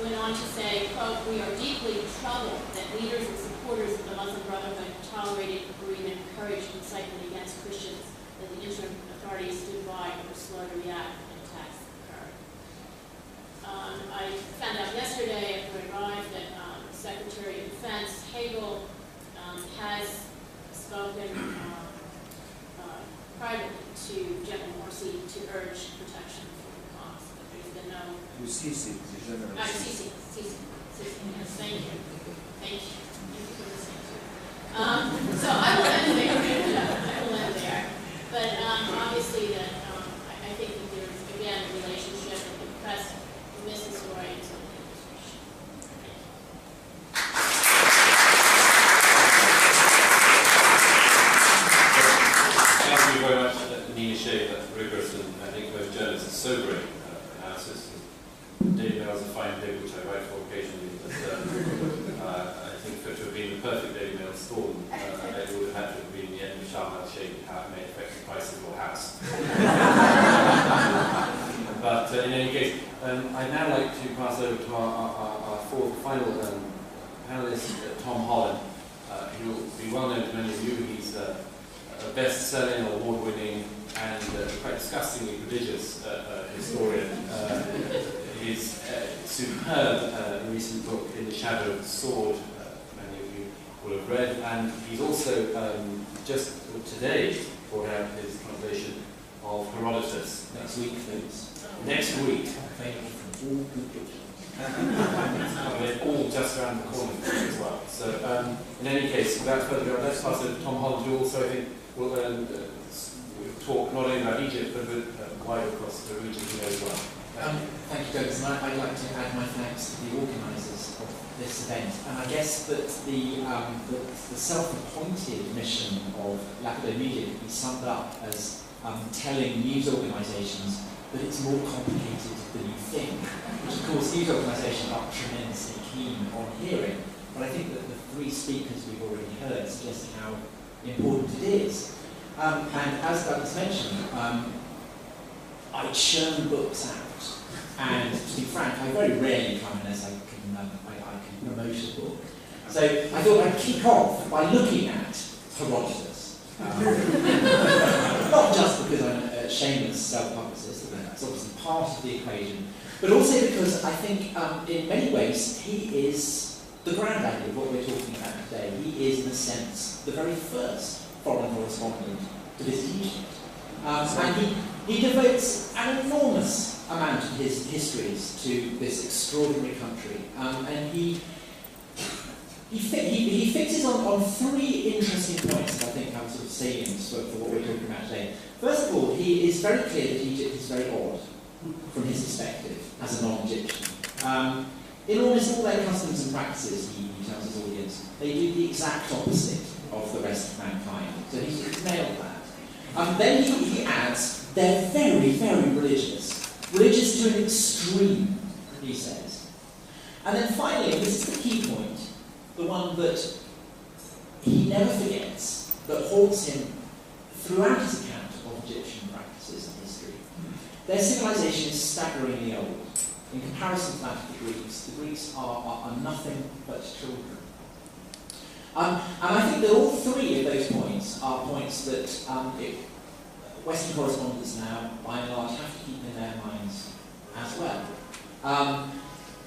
Went on to say, quote, we are deeply troubled that leaders and supporters of the Muslim Brotherhood tolerated or even encouraged incitement against Christians, that the interim authorities stood by and were slow to react when attacks occurred. I found out yesterday after I arrived that Secretary of Defense Hagel has spoken privately to General Morsi to urge protection for the cause, but there's been no... Sisi, the general. Sisi, yes, thank you. Thank you. Thank you for listening to it. So I will end there. But obviously that I think that there's, again, a relationship with the press, the historians, and the administration. Thank you very much, Nina Shea, for that rigorous and I think most journalists are sobering analysis. Daily Mail is a fine day which I write for occasionally, but I think for it to have been the perfect Daily Mail storm, it would have had to have been the end of Shah Shea, how it may affect the price of your house. But in any case, I'd now like to pass over to our final panelist, Tom Holland. He will be well known to many of you. He's a best-selling, award-winning, and quite disgustingly prodigious historian. His superb recent book, In the Shadow of the Sword, many of you will have read, and he's also just today brought out his translation of Herodotus. Next week, please. Next week. Available from all good books. They're all just around the corner as well. So, in any case, without further ado, let's pass it to Tom Holland, who also, I think, will talk not only about Egypt, but wider across the region here as well. Thank you, Douglas. And I'd like to add my thanks to the organisers of this event. And I guess that the self-appointed mission of Lapido Media can be summed up as telling news organisations that it's more complicated than you think, which of course news organisations are tremendously keen on hearing. But I think that the three speakers we've already heard suggest how important it is. And as Douglas mentioned, I churn books out. And to be frank, I very rarely come unless I can promote a book. So I thought I'd kick off by looking at Herodotus. Not just because I'm a shameless self-publicist, although that's That's obviously part of the equation. But also because I think in many ways he is the granddaddy of what we're talking about today. He is, in a sense, the very first foreign correspondent to visit Egypt. And he devotes an enormous amount of his histories to this extraordinary country. And he fixes on three interesting points that I think are sort of salient for what we're talking about today. First of all, he is very clear that Egypt is very odd from his perspective as a non-Egyptian. In almost all their customs and practices, he tells his audience, they do the exact opposite of the rest of mankind. So he's nailed that. Then he adds, they're very, very religious. Religious to an extreme, he says. And then finally, and this is the key point, the one that he never forgets, that haunts him throughout his account of Egyptian practices and history. Their civilization is staggeringly old. In comparison to that of the Greeks are nothing but children. And I think that all three of those points are points that Western correspondents now, by and large, have to keep in their minds as well.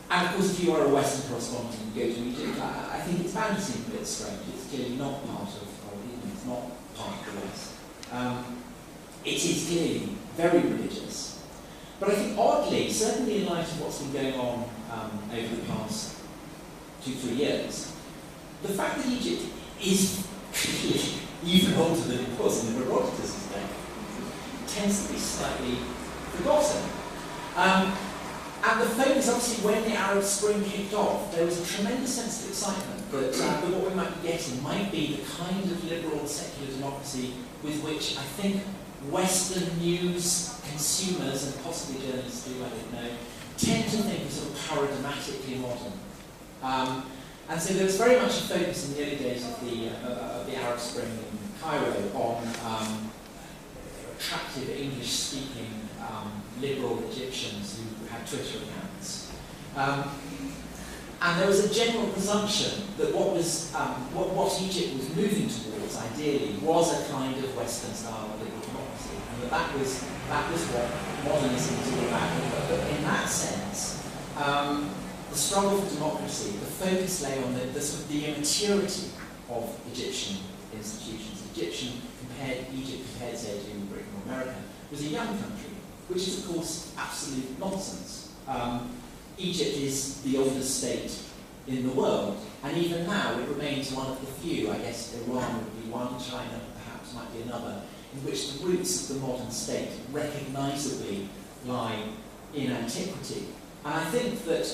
And of course, if you are a Western correspondent and you go to Egypt, I think it's bound to seem a bit strange. It's clearly not part of Eden, it's not part of the West. It is clearly very religious. But I think oddly, certainly in light of what's been going on over the past 2-3 years, the fact that Egypt is clearly even older than it was in the Herodotus' day tends to be slightly forgotten. And the focus, obviously, when the Arab Spring kicked off, there was a tremendous sense of excitement that what we might be getting might be the kind of liberal secular democracy with which I think Western news consumers and possibly journalists too, I don't know, tend to think of sort of paradigmatically modern. And so there was very much a focus in the early days of the Arab Spring in Cairo on attractive English-speaking liberal Egyptians who had Twitter accounts. And there was a general presumption that what Egypt was moving towards, ideally, was a kind of Western style of liberal democracy, and that was what modernism was all about. But in that sense, the struggle for democracy, the focus lay on the immaturity of Egyptian institutions. Egypt compared, say, to Britain or America, was a young country, which is, of course, absolute nonsense. Egypt is the oldest state in the world, and even now it remains one of the few, I guess Iran would be one, China perhaps might be another, in which the roots of the modern state recognisably lie in antiquity. And I think that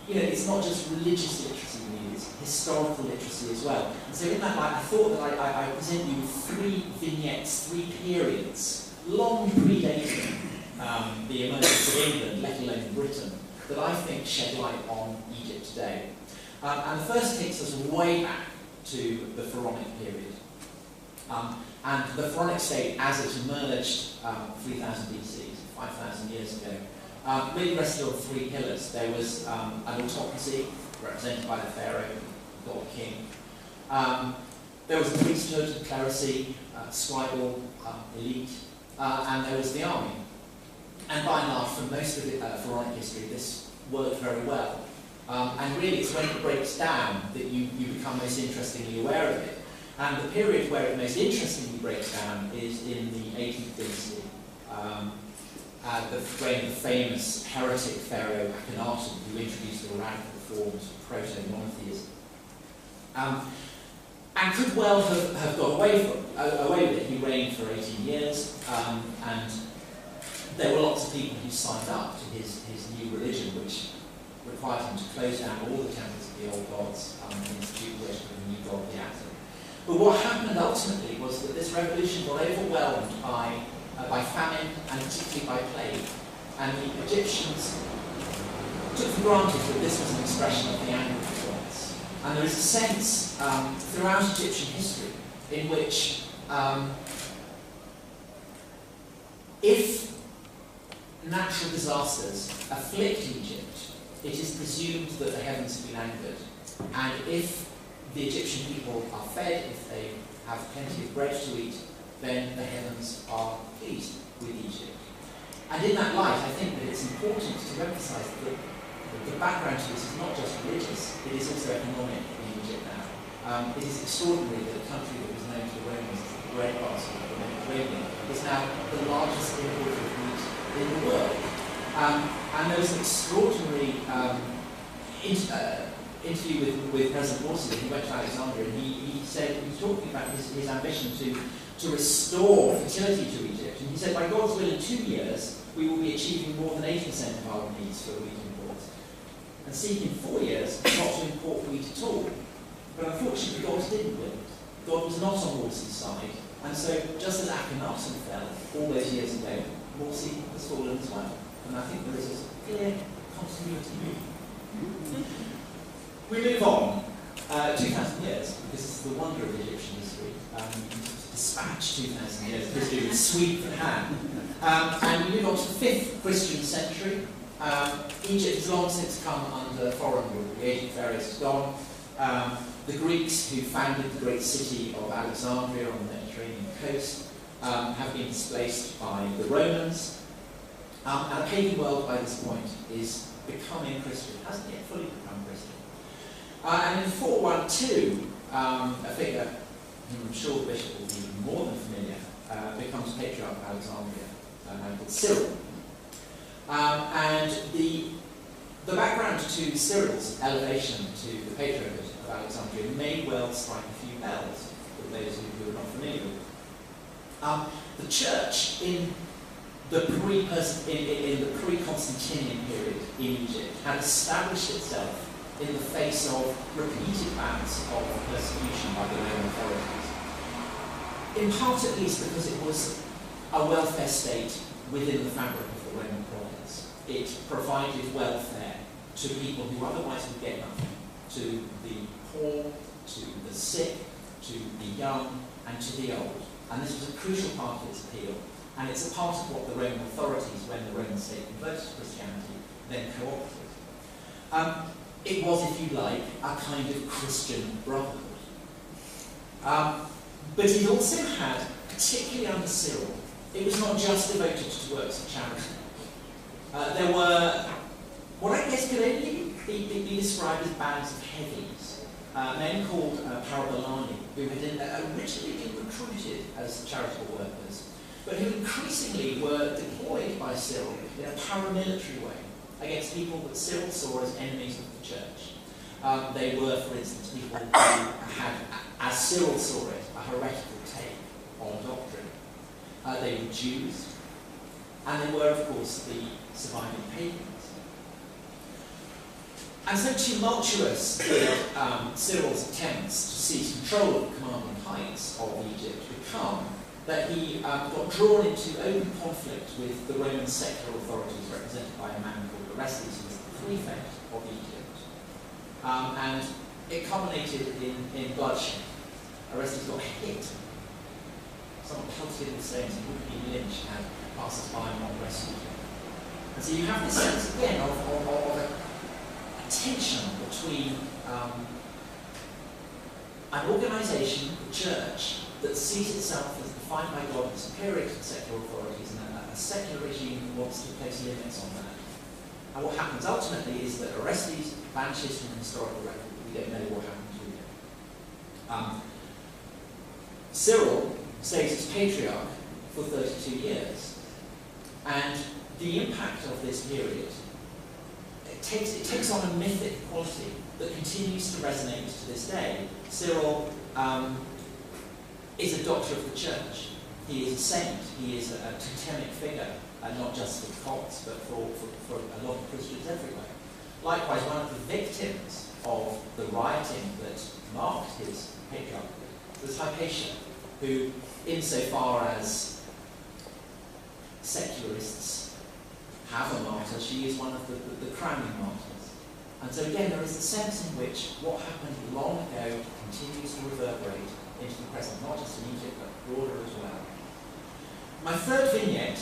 it's not just religious literacy we need, it's historical literacy as well. And so in that light, I thought that I present you with three vignettes, three periods, long predating the emergence of England, let alone Britain, that I think shed light on Egypt today. And the first takes us way back to the Pharaonic period. And the Pharaonic state, as it emerged 3000 BC, 5,000 years ago, really rested on three pillars. There was an autocracy, represented by the pharaoh, god king. There was the priesthood, the clerisy, scribal elite, and there was the army. And by and large, for most of the Pharaonic history, this worked very well. And really, it's when it breaks down that you become most interestingly aware of it. And the period where it most interestingly breaks down is in the 18th dynasty, the reign of the famous heretic pharaoh Akhenaten, who introduced the radical forms of proto-monotheism. And could well have got away with it. He reigned for 18 years, and there were lots of people who signed up to his new religion, which required him to close down all the temples of the old gods and institute worship of the new god, the Aten. But what happened ultimately was that this revolution got overwhelmed by famine and particularly by plague. And the Egyptians took for granted that this was an expression of the anger of the gods. And there is a sense throughout Egyptian history in which if natural disasters afflict Egypt, it is presumed that the heavens have been angered. And if the Egyptian people are fed, if they have plenty of bread to eat, then the heavens are pleased with Egypt. And in that light, I think that it's important to emphasise that the background to this is not just religious, it is also economic in Egypt now. It is extraordinary that a country that was known to the Romans as the bread basket of the Mediterranean is now the largest importer of wheat in the world. And there was an extraordinary interview with President Morsi. He went to Alexandria and he said, he was talking about his ambition to restore fertility to Egypt. And he said, by God's will, in 2 years, we will be achieving more than 80% of our needs for wheat imports. And seeking 4 years not to import wheat at all. But unfortunately, God didn't win. God was not on Morsi's side. And so, just as Akhenaten fell all those years ago, Morsi has fallen as well. And I think there is a clear continuity. We move on 2,000 years, because it's the wonder of Egyptian history. Dispatch 2,000 years of history with sweep of hand. And we move on to the 5th Christian century. Egypt has long since come under foreign rule. The age of pharaohs is gone. The Greeks, who founded the great city of Alexandria on the Mediterranean coast, have been displaced by the Romans. And the pagan world, by this point, is becoming Christian. It hasn't yet fully become Christian. And in 412, a figure whom I'm sure the bishop will be more than familiar, becomes Patriarch of Alexandria, a man called Cyril. And the background to Cyril's elevation to the Patriarchate of Alexandria may well strike a few bells for those who are not familiar with it. The church in the pre-Constantinian period in Egypt had established itself in the face of repeated bouts of persecution by the Roman authorities. In part at least because it was a welfare state within the fabric of the Roman province. It provided welfare to people who otherwise would get nothing, to the poor, to the sick, to the young, and to the old. And this was a crucial part of its appeal. And it's a part of what the Roman authorities, when the Roman state converted to Christianity, then co-opted. It was, if you like, a kind of Christian brotherhood. But it also had, particularly under Cyril, it was not just devoted to works of charity. There were what I guess could only be described as bands of heavies, men called parabolani, who had originally been recruited as charitable workers, but who increasingly were deployed by Cyril in a paramilitary way against people that Cyril saw as enemies of the church. They were, for instance, people who had, as Cyril saw it, a heretical take on doctrine. They were Jews, and they were, of course, the surviving pagans. And so tumultuous did Cyril's attempts to seize control of the commanding heights of Egypt become that he got drawn into open conflict with the Roman secular authorities represented by a man called Orestes, who was the prefect of Egypt. And it culminated in bloodshed. Orestes got hit. Someone pelted him with stones and would be lynched had passers-by not rescued him. And so you have this sense, again, of a tension between an organisation, the church, that sees itself as defined by God and superior to the secular authorities, and a secular regime that wants to place limits on that. And what happens ultimately is that Orestes vanishes from the historical record. We don't know what happened to him. Cyril stays as patriarch for 32 years. And the impact of this period, it takes on a mythic quality that continues to resonate to this day. Cyril is a doctor of the church. He is a saint. He is a totemic figure, not just for Copts, but for a lot of Christians everywhere. Likewise, one of the victims of the rioting that marked his patriarchate was Hypatia, who, insofar as secularists have a martyr, she is one of the crowning martyrs. And so again, there is a sense in which what happened long ago continues to reverberate into the present, not just in Egypt, but broader as well. My third vignette,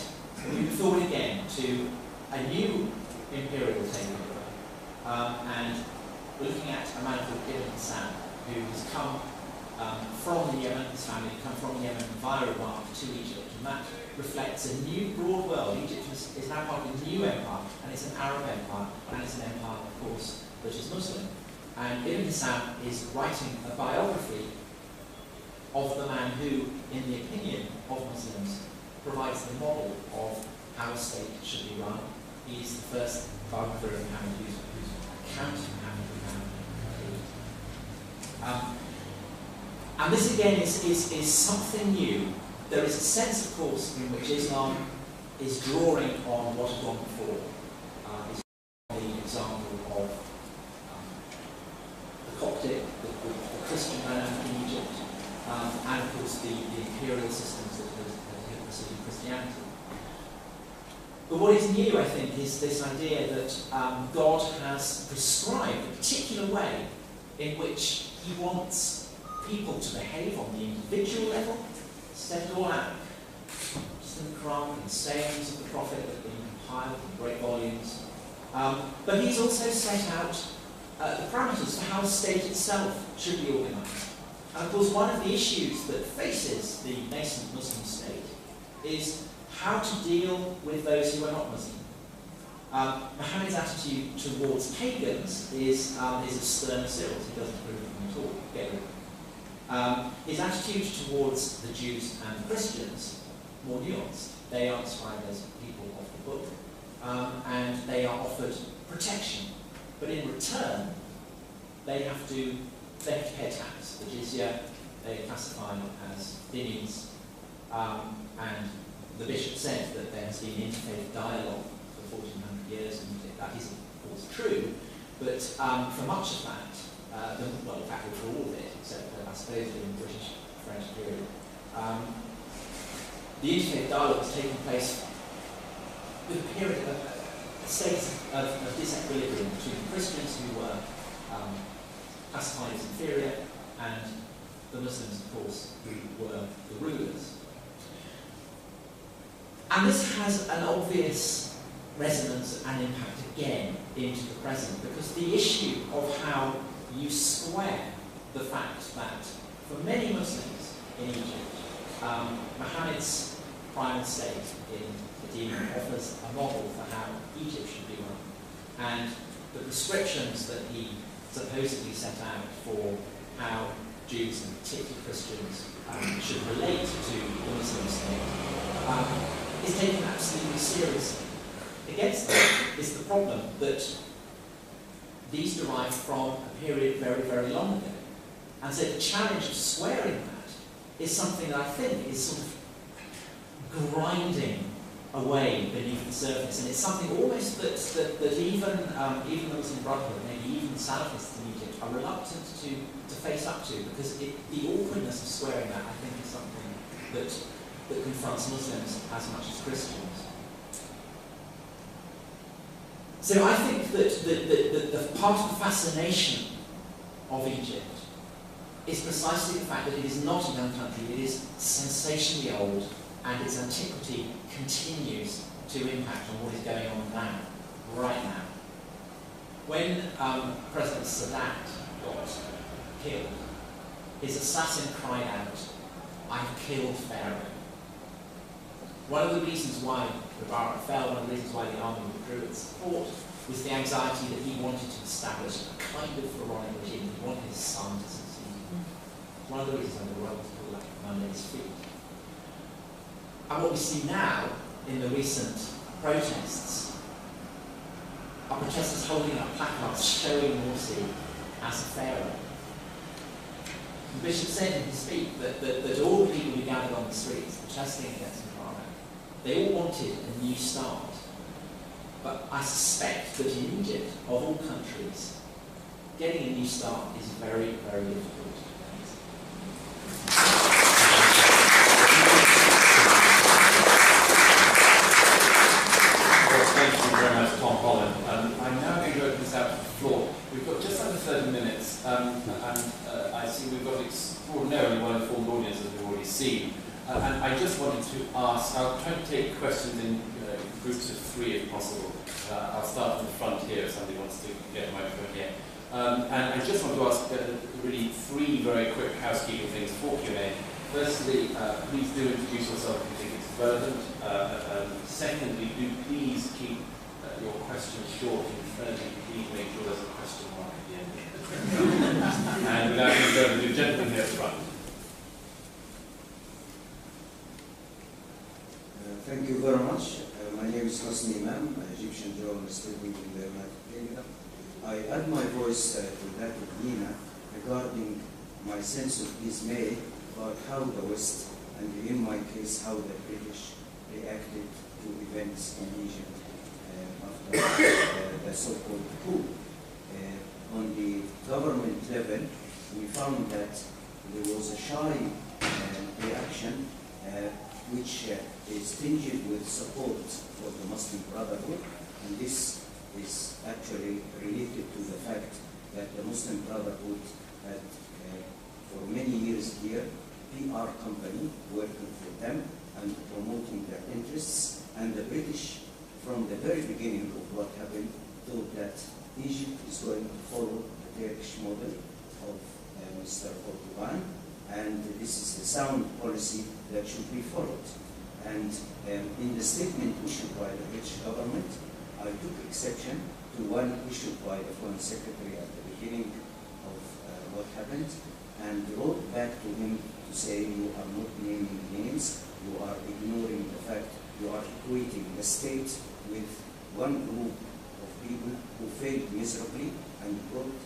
we move forward again to a new imperial takeover, and we're looking at a man called Ibn Hassan, who has come from the Yemen, his family come from Yemen via Iraq to Egypt, and that reflects a new broad world. Egypt is now part of a new empire, and it's an Arab empire, and it's an empire, of course, that is Muslim. And Ibn Hisham is writing a biography of the man who, in the opinion of Muslims, provides the model of how a state should be run. He is the first biographer of Muhammad whose account of Muhammad we have. And this again is something new. There is a sense, of course, in which Islam is drawing on what has gone before. It's the example of the Coptic, the Christian man in Egypt, and of course the imperial systems that have preceded Christianity. But what is new, I think, is this idea that God has prescribed a particular way in which he wants people to behave on the individual level, set it all out. Just in the Quran and sayings of the Prophet that have been compiled in great volumes. But he's also set out the parameters for how a state itself should be organised. And of course, one of the issues that faces the nascent Muslim state is how to deal with those who are not Muslim. Muhammad's attitude towards pagans is as stern as Cyril's. He doesn't approve of them at all. Get rid of them. His attitude towards the Jews and the Christians, more nuanced. They are described as people of the book, and they are offered protection. But in return, they have to pay a tax. The jizya, they are classified as dhimmis, and the bishop said that there has been interfaith dialogue for 1400 years, and that is, of course, true. But for much of that, well, in fact, for all of it, except I suppose in the British French period, the interfaith dialogue has taken place with a period of a state of disequilibrium between the Christians who were classified as inferior and the Muslims, of course, who were the rulers. And this has an obvious resonance and impact again into the present, because the issue of how you square the fact that for many Muslims in Egypt, Muhammad's primal state in Medina offers a model for how Egypt should be run, and the prescriptions that he supposedly set out for how Jews and particularly Christians should relate to the Muslim state is taken absolutely seriously. Against that is the problem that these derive from a period very, very long ago. And so the challenge of squaring that is something that I think is sort of grinding away beneath the surface. And it's something almost that even the Muslim Brotherhood, maybe even Salafists in Egypt, are reluctant to face up to, because the awkwardness of squaring that, I think, is something that confronts Muslims as much as Christians. So I think that the part of the fascination of Egypt is precisely the fact that it is not a young country, it is sensationally old, and its antiquity continues to impact on what is going on now, right now. When President Sadat got killed, his assassin cried out, "I've killed Pharaoh." One of the reasons why Mubarak fell, one of the reasons why the army withdrew its support, was the anxiety that he wanted to establish a kind of pharaonic regime. He wanted his son to succeed. One of the reasons why the world was called like Monday's feet. And what we see now in the recent protests are protesters holding up placards showing Morsi as a pharaoh. The bishop said in his speech that all the people who gathered on the streets protesting against Mubarak, they all wanted a new start. But I suspect that in Egypt, of all countries, getting a new start is very, very difficult. Well, thank you very much, Tom Holland. I'm now going to open this out to the floor. We've got just under 30 minutes, and I see we've got extraordinarily well-informed audience, as we've already seen. And I just wanted to ask, I'll try to take questions in groups of 3 if possible. I'll start from the front here if somebody wants to get a microphone here. And I just want to ask really three very quick housekeeping things for Q&A. Firstly, please do introduce yourself if you think it's relevant. Secondly, do please keep your questions short. And thirdly, please make sure there's a question mark at the end. And without any further ado, gentlemen here at the front. Thank you very much. My name is Hosni Imam, an Egyptian journalist living in the United Kingdom. I add my voice to that of Nina regarding my sense of dismay about how the West, and in my case, how the British reacted to events in Egypt after the so-called coup. On the government level, we found that there was a shy reaction which is tinged with support for the Muslim Brotherhood, and this is actually related to the fact that the Muslim Brotherhood had for many years here PR company working for them and promoting their interests, and the British from the very beginning of what happened thought that Egypt is going to follow the Turkish model of Mr. Erdogan, and this is the sound policy that should be followed. And in the statement issued by the British government, I took exception to one issued by the Foreign Secretary at the beginning of what happened, and wrote back to him to say, you are not naming names, you are ignoring the fact, you are equating the state with one group of people who failed miserably and brought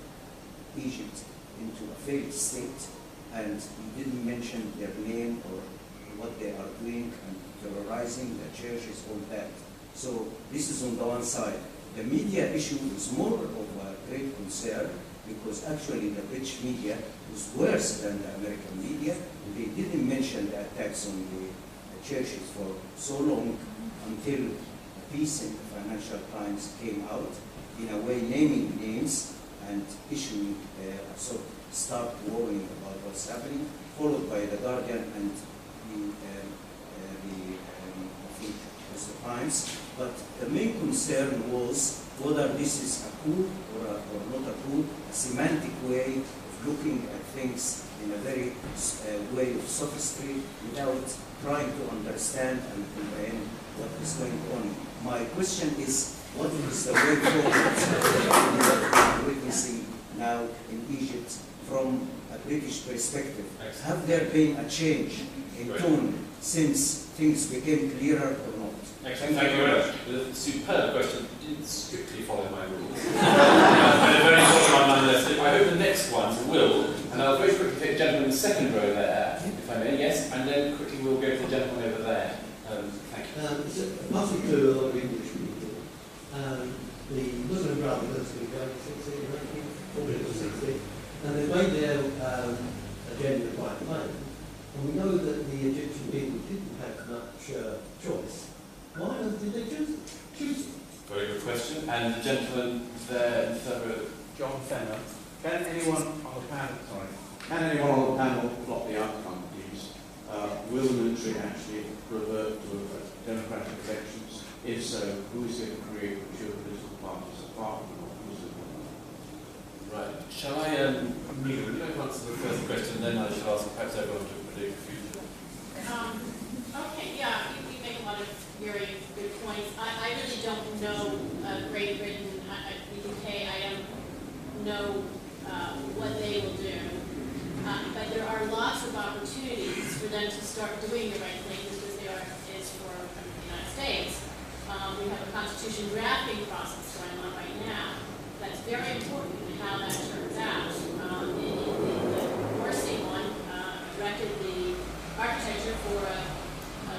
Egypt into a failed state, and you didn't mention their name or what they are doing and terrorizing the churches, all that. So this is on the one side. The media issue is more of a great concern because actually the British media was worse than the American media. They didn't mention the attacks on the churches for so long until a piece in the Financial Times came out, in a way naming names and issuing sort of start worrying about what's happening, followed by the Guardian and I think it was the Times. But the main concern was whether this is a coup or not a coup, a semantic way of looking at things in a very way of sophistry without trying to understand and comprehend what is going on. My question is, what is the way forward that we're witnessing now in Egypt from a British perspective? Have there been a change in tone since things became clearer or not? Excellent, thank you very much. A superb question. Didn't strictly follow my rules. But a very important one nonetheless. I hope the next ones will. And I'll very quickly take the gentleman in the second row there, if I may. Yes, and then quickly we'll go to the gentleman over there. Thank you. So, partly to a lot of English people, the Muslim Brotherhood has been going 60, and they've made their agenda quite plain. And we know that the Egyptian people didn't have much choice. Why did they choose it? Very good question. And the gentleman there in the third row. John Fenner. Can anyone on the panel plot the outcome, please? Will the military actually revert to democratic elections? If so, who is going to create the political parties apart from the Muslim? Right. Shall I, Mila, would you like to answer the first question, then I shall ask perhaps everyone to predict the future? Okay, yeah, you make a lot of very good points. I really don't know Great Britain, the UK, I don't know what they will do. But there are lots of opportunities for them to start doing the right thing, because there is for the United States. We have a constitution drafting process going on right now. That's very important in how that turns out. The Morsi one directed the architecture for a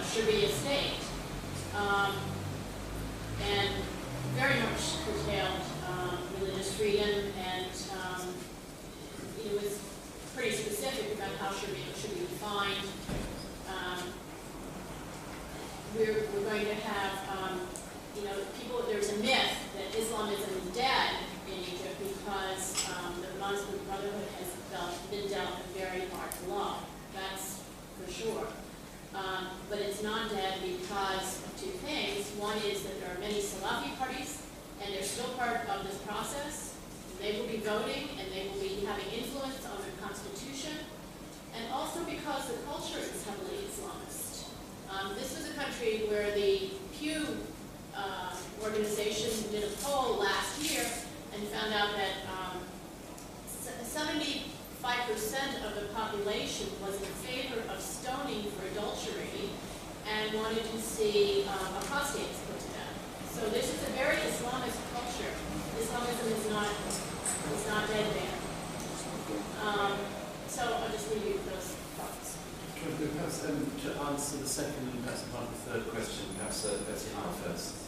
Sharia state, and very much curtailed religious freedom, and it was pretty specific about how Sharia should be defined. We're going to have, people, there's a myth that Islamism is dead in Egypt because the Muslim Brotherhood has been dealt a very hard blow. That's for sure. But it's not dead because of two things. One is that there are many Salafi parties, and they're still part of this process. They will be voting and they will be having influence on the constitution, and also because the culture is heavily Islamist. This was a country where the Pew organization did a poll last year and found out that 75% of the population was in favor of stoning for adultery and wanted to see apostates put to death. So this is a very Islamist culture. Islamism is not dead there. So I'll just leave you with those thoughts. Perhaps to answer the second and perhaps part of the third question, perhaps Betsy Hiel first.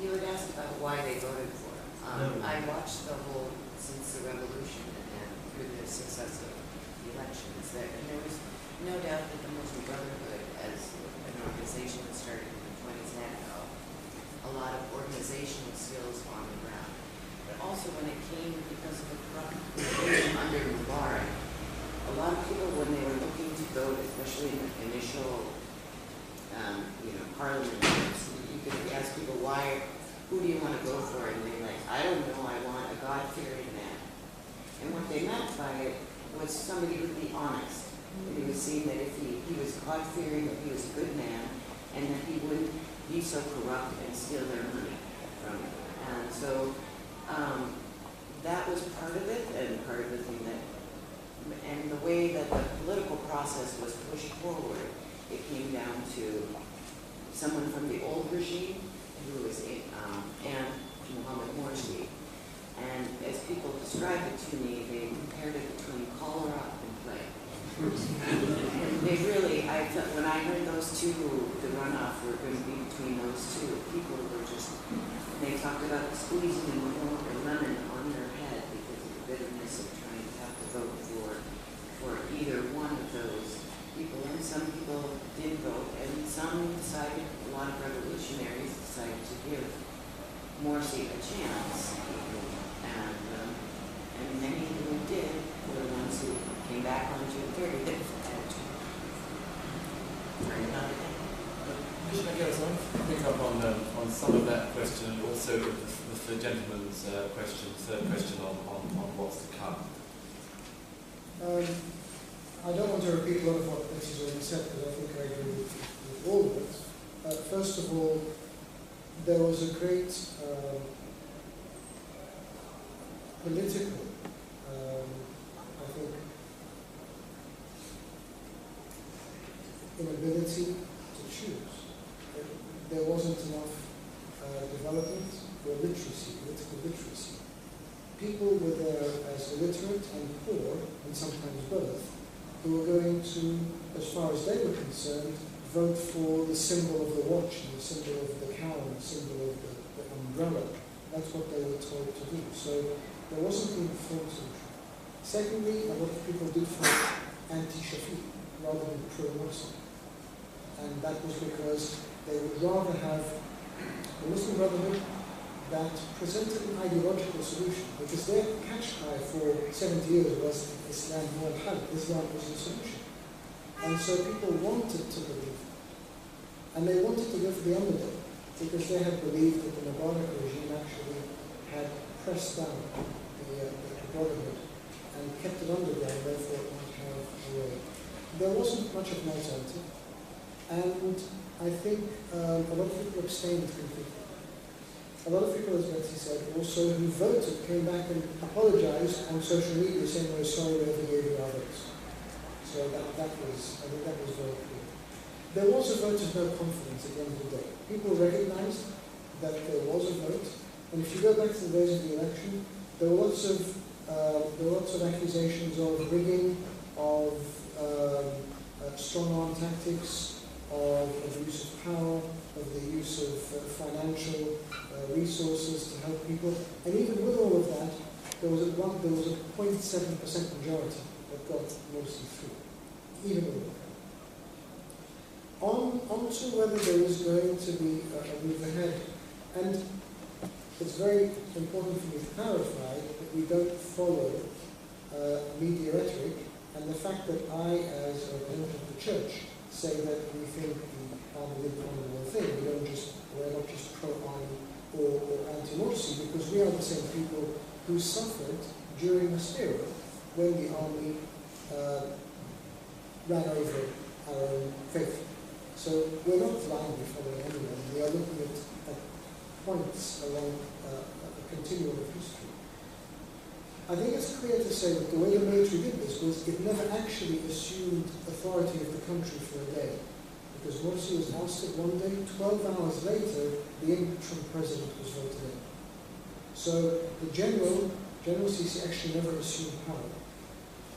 You had asked about why they voted for him. I watched the whole, since the revolution and through the successive elections, and there was no doubt that the Muslim Brotherhood, as an organization that started in the 20s, had a lot of organizational skills on the ground. But also when it came, because of the corrupt regime under Mubarak, a lot of people, when they were looking to vote, especially in the initial parliament, you could ask people, who do you want to go for? And they're like, I don't know, I want a God-fearing man. And what they meant by it was somebody who would be honest. And he was seeing that if he was God-fearing, that he was a good man, and that he wouldn't be so corrupt and steal their money from them. And so that was part of it, and part of the thing that, and the way that the political process was pushed forward, it came down to someone from the old regime, who was and Mohammed Morsi. And as people described it to me, they compared it between cholera and plague. And they really, when I heard those two, the runoff were going to be between those two, people were just, they talked about squeezing a lemon on their head because of the bitterness of trying to have to vote for either one of those people. And some people did vote, and some decided, a lot of revolutionaries decided to give Morsi a chance. And many who did were the ones who came back on June 30th and turned another day. Bishop Angaelos, I want to pick up on some of that question, and also the gentleman's question, third question on what's to come. I don't want to repeat a lot of what Betsy's already said, because I think I agree with all of it. First of all, there was a great political, I think, inability to choose. There wasn't enough development or literacy, political literacy. People were there as illiterate and poor, and sometimes both, who were going to, as far as they were concerned, vote for the symbol of the watch, and the symbol of the cow, and the symbol of the umbrella. That's what they were told to do. So there wasn't any thought solution. Secondly, a lot of people did vote anti-Shafi rather than pro-Muslim. And that was because they would rather have a Muslim Brotherhood that presented an ideological solution, because their catch cry for 70 years was Islam wal hal, Islam was the solution. And so people wanted to believe, and they wanted to go for the underdog, because they had believed that the Mubarak regime actually had pressed down the Brotherhood and kept it underground, therefore it might have a way. There wasn't much of an alternative, and I think a lot of people abstained completely. A lot of people, as Betsy said, also who voted came back and apologized on social media saying, we're sorry we ever gave you our votes. So I think that was very clear. There was a voter's no confidence at the end of the day. People recognized that there was a vote, and if you go back to the days of the election, there were lots of accusations of rigging, of strong-arm tactics, of abuse of power, of the use of financial resources to help people. And even with all of that, there was a 0.7% majority that got mostly through, even with that. On to whether there is going to be a move ahead. And it's very important for me to clarify that we don't follow media rhetoric, and the fact that I, as a representative of the church, say that we think the army did the honourable thing. We're not just pro-army or anti-Morsi, because we are the same people who suffered during the Syria when the army ran over our own faith. So we're not blindly following anyone. We are looking at points along a continuum of history. I think it's clear to say that the way the military did this was it never actually assumed authority of the country for a day. Because Morsi was ousted one day, 12 hours later, the interim president was voted in. So the General Sisi actually never assumed power.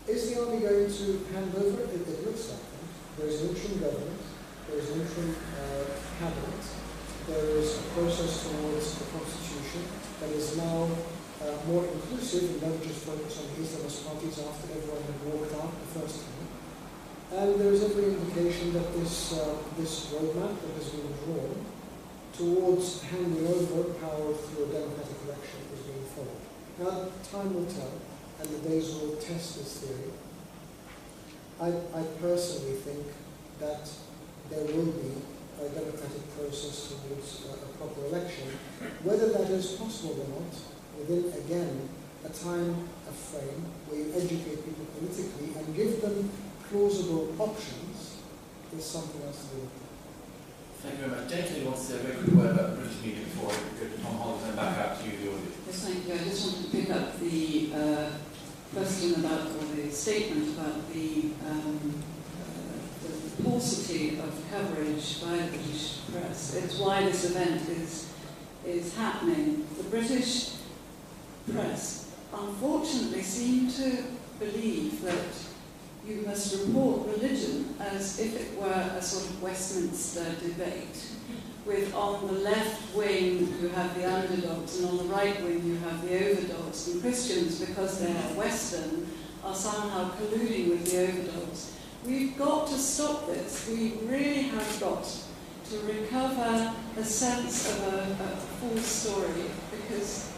Is the army going to hand over? It looks like that. There is an interim government, there is an interim cabinet, there is a process towards the constitution that is now more inclusive and not just focus on the Islamist parties after everyone had walked out the first time. And there is every indication that this roadmap that has been drawn towards handing over power through a democratic election is being followed. Now, time will tell, and the days will test this theory. I personally think that there will be a democratic process towards a proper election. Whether that is possible or not, within, again, a time, a frame, where you educate people politically and give them plausible options, is something else to do. Thank you very much. Jenny wants to say a very quick word about the British media before I go to Tom Holland and back out to you, the audience. Yes, thank you. I just wanted to pick up the question about, or the statement about the paucity of coverage by the British press. It's why this event is happening. The British press, unfortunately, seem to believe that you must report religion as if it were a sort of Westminster debate, with on the left wing you have the underdogs and on the right wing you have the overdogs, and Christians, because they're Western, are somehow colluding with the overdogs. We've got to stop this. We really have got to recover a sense of a full story, because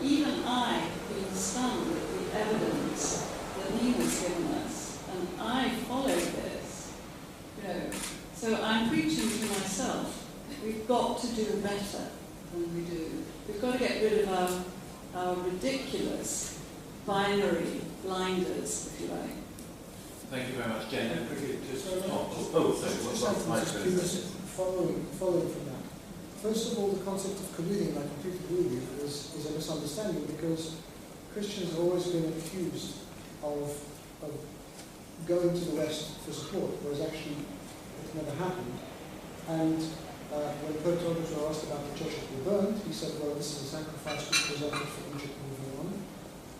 even I have been stunned at the evidence that Nina's given us. And I followed this, So I'm preaching to myself. We've got to do better than we do. We've got to get rid of our ridiculous binary blinders, if you like. Thank you very much, Jen. And quickly, just following from that. First of all, the concept of colluding, I completely agree with you, is a misunderstanding, because Christians have always been accused of going to the West for support, whereas actually it's never happened. And when Pope Thomas was asked about the churches being burned, he said, well, this is a sacrifice we presented for Egypt moving on.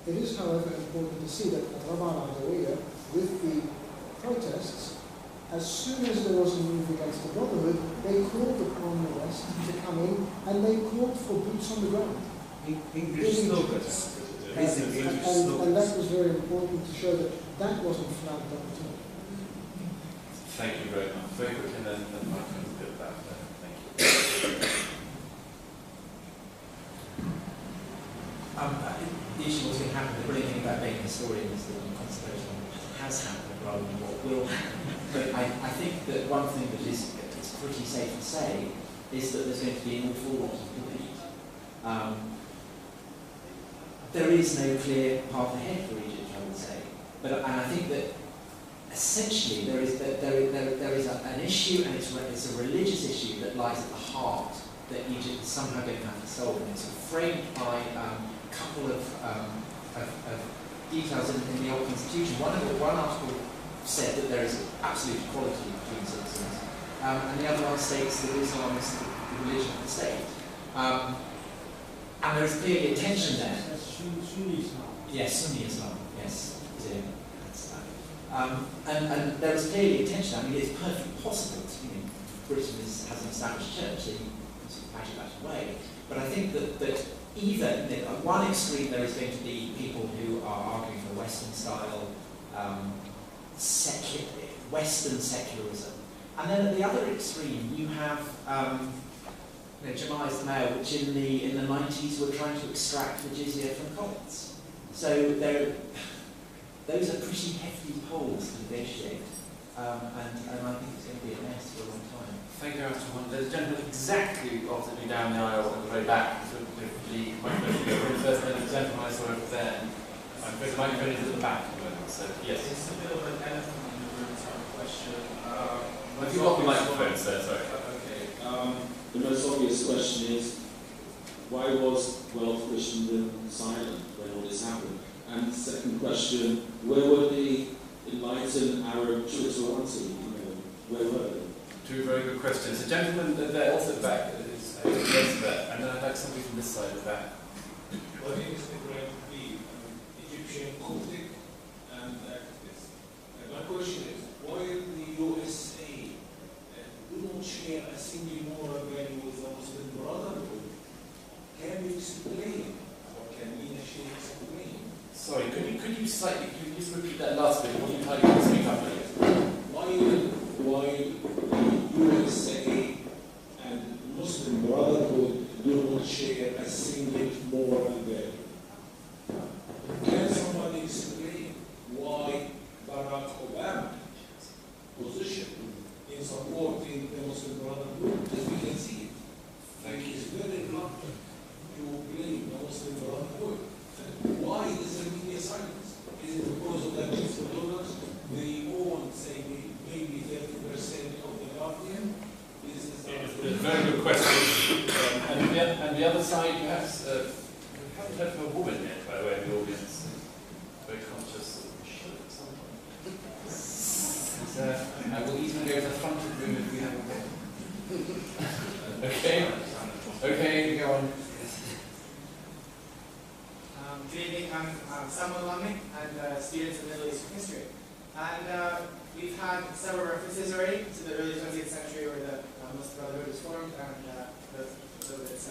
It is, however, important to see that at Rabban Adawiya, with the protests, as soon as there was a move against the Brotherhood, they called upon the West to come in, and they called for boots on the ground. English slogans. And that was very important to show that wasn't flagged up at all. Thank you very much. Very quick, and then Mike can build that. Thank you. The issue was going to happen. The brilliant thing about being a historian is that you concentrate on what has happened rather than what will happen. But I think that one thing that is pretty safe to say is that there's going to be an awful lot of debate. There is no clear path ahead for Egypt, I would say. And I think that essentially there is an issue, and it's a religious issue that lies at the heart that Egypt is somehow going to have to solve, and it's framed by a couple of details in the old constitution. One article said that there is absolute equality between citizens, and the other one states that Islam is the religion of the state. And there is clearly a tension there. Sunni Islam. Yes, Sunni Islam. Yes, that's that. And there is clearly a tension. I mean, it's perfectly possible. Britain has an established church, so you can sort of imagine that away. But I think that either at one extreme there is going to be people who are arguing for Western style, Western secularism, and then at the other extreme you have Jamaat Ismail, which in the 90s were trying to extract the jizya from Copts. So those are pretty hefty poles to negotiate, and I think it's going to be a mess for a long time. Thank you very much. There's a gentleman exactly opposite me down the aisle at the very back. First, then a gentleman I saw over The microphone is at the back at the moment, so yes. It's a bit of an elephant in the room type of question. Have you got the microphone, sir? Sorry. Okay. The most obvious question is, why was Welsh Christendom silent when all this happened? And the second question, where were the enlightened Arab Twitterati? Where were they? Two very good questions. The gentleman there, also at the back, is there, and then I'd like somebody from this side of the back. My name is Ibrahim Habib. I'm Egyptian Coptic and activist. And my question is, why the USA do not share a single moral value with the Muslim Brotherhood? Can you explain, or can Nina Shea explain? Sorry, could you just repeat that last bit? What you tried to speak up again? Why the USA and Muslim Brotherhood do not share a single moral value? Can somebody explain why Barack Obama's position in supporting the Muslim Brotherhood, as we can see it, like he's very reluctant to blame the Muslim Brotherhood? Why is the media silence? Is it because of the $2? They own, say, maybe 30% of the Guardian? It's a very good question. And the other side, perhaps, we haven't heard from a woman yet, by the way, in the audience. Very conscious that we should at some point. I will even go to the front of the room if we have a Okay. Okay, go on. Good evening, I'm Samuel Lumley and a student of Middle Eastern history. And we've had several references already to the early 20th century where the Muslim Brotherhood was formed, and it's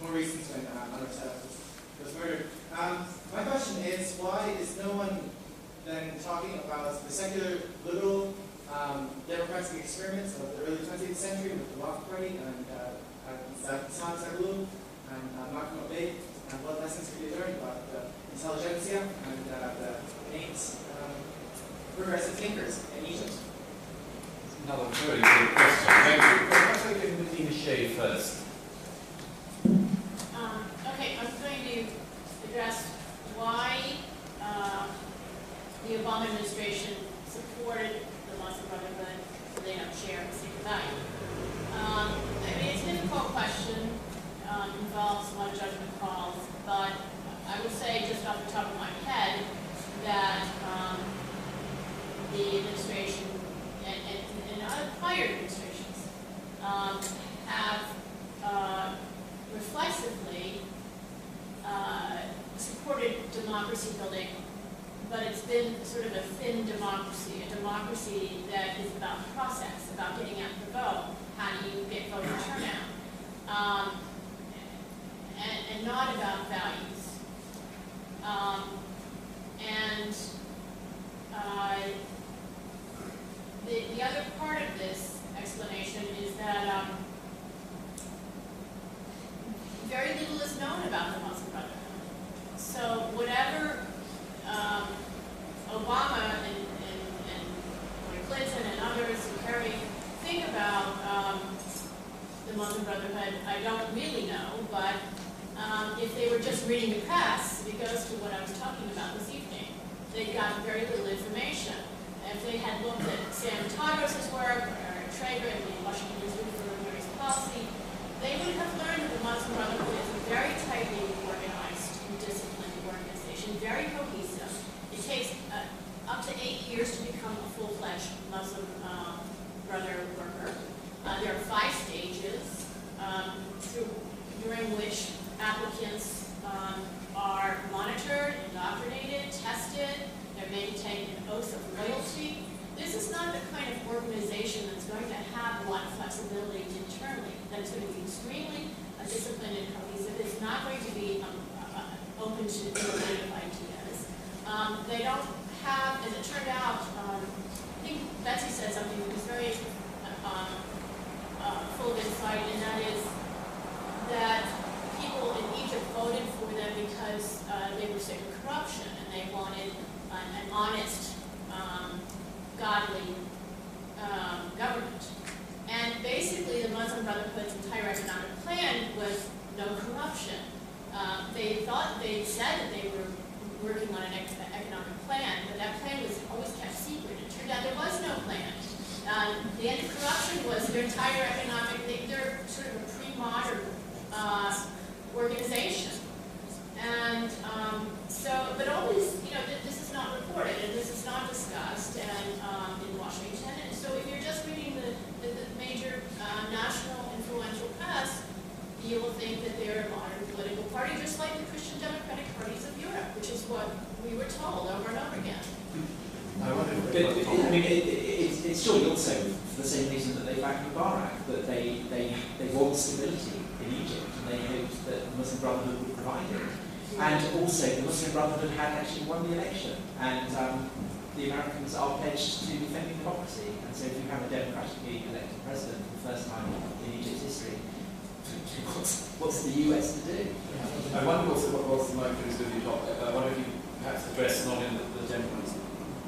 more recent when Anwar Sadat was murdered. My question is, why is no one then talking about the secular, liberal, democratic experiments of the early 20th century with the Waqf Party and Saad Zaghloul and Malcolm Abbey, and what lessons could be learned about the intelligentsia and the innate progressive thinkers in Egypt? Another very good question. Thank you. Perhaps I give Medina Shea first. Okay, I'm going to address why the Obama administration supported the Muslim Brotherhood, so they don't share the same value. I mean, it's a difficult question, involves a lot of judgment calls, but I would say just off the top of my head that the administration and other prior administrations have reflexively supported democracy building, but it's been sort of a thin democracy, a democracy that is about process, about getting out the vote, how do you get voter turnout, and not about values. The other part of this explanation is that very little is known about the Muslim Brotherhood. So whatever Obama and Clinton and others, and Kerry, think about the Muslim Brotherhood, I don't really know, but if they were just reading the press, it goes to what I was talking about this evening. They got very little information. If they had looked at Sam Tagos' work or Traeger and the Washington Institute for Religious Policy, they would have learned that the Muslim Brotherhood is a very tightly organized and disciplined organization, very cohesive. It takes up to 8 years to become a full-fledged Muslim brother worker. There are 5 stages during which applicants are monitored, indoctrinated, tested. They're made to take an oath of loyalty. This is not the kind of organization that's going to have a lot of flexibility internally, that is going to be extremely disciplined and cohesive. It's not going to be open to innovative ideas. They don't have, as it turned out, I think Betsy said something that was very full of insight, and that is that people in Egypt voted for them because they were sick of corruption and they wanted an honest, godly government. And basically the Muslim Brotherhood's entire economic plan was no corruption. They said that they were working on an economic plan, but that plan was always kept secret. It turned out there was no plan. The anti-corruption was their entire economic, they're sort of a pre-modern organization. And but all these, this is not reported and this is not discussed in Washington. And so if you're just reading the major national influential press, you will think that they're a modern political party, just like the Christian Democratic parties of Europe, which is what we were told over and over again. It's surely also for the same reason that they backed Mubarak, that they want stability in Egypt, and they hoped that the Muslim Brotherhood would provide it. And also, the Muslim Brotherhood had actually won the election, and the Americans are pledged to defending democracy. And so, if you have a democratically elected president for the first time in Egypt's history, what's the US to do? I wonder what's the microphone's with you, Tom. I wonder if you perhaps address not in the gentleman's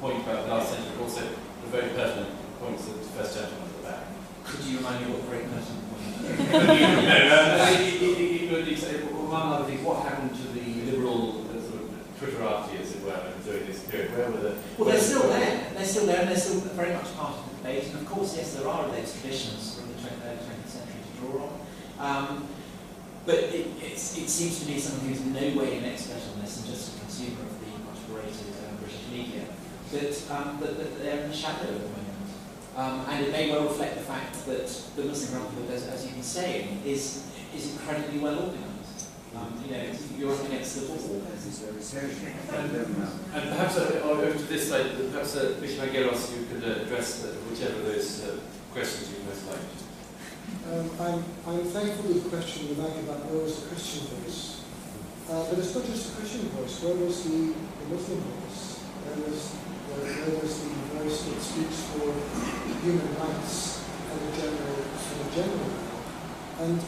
point about the last century, but also the very pertinent points that the first gentleman at the back. Could you remind me what the very pertinent point is? Among other things, what happened to the liberal sort of Twitterati, as it were, during this period? Where were the... Well, they're still there. They're still there, and they're still very much part of the debate. And of course, yes, there are those traditions from the 20th century to draw on. But it seems to me someone who's in no way an expert on this and just a consumer of the much berated British media, that they're in the shadow at the moment. And it may well reflect the fact that the Muslim Brotherhood, as you've been saying, is incredibly well organised. You're up against the wall. And perhaps over to this side, perhaps Bishop Angaelos, you could address whichever of those questions you most like. I'm thankful for the question about where was the Christian voice. But it's not just the Christian voice. Where was the Muslim voice? Where was the voice that speaks for human rights and the general? And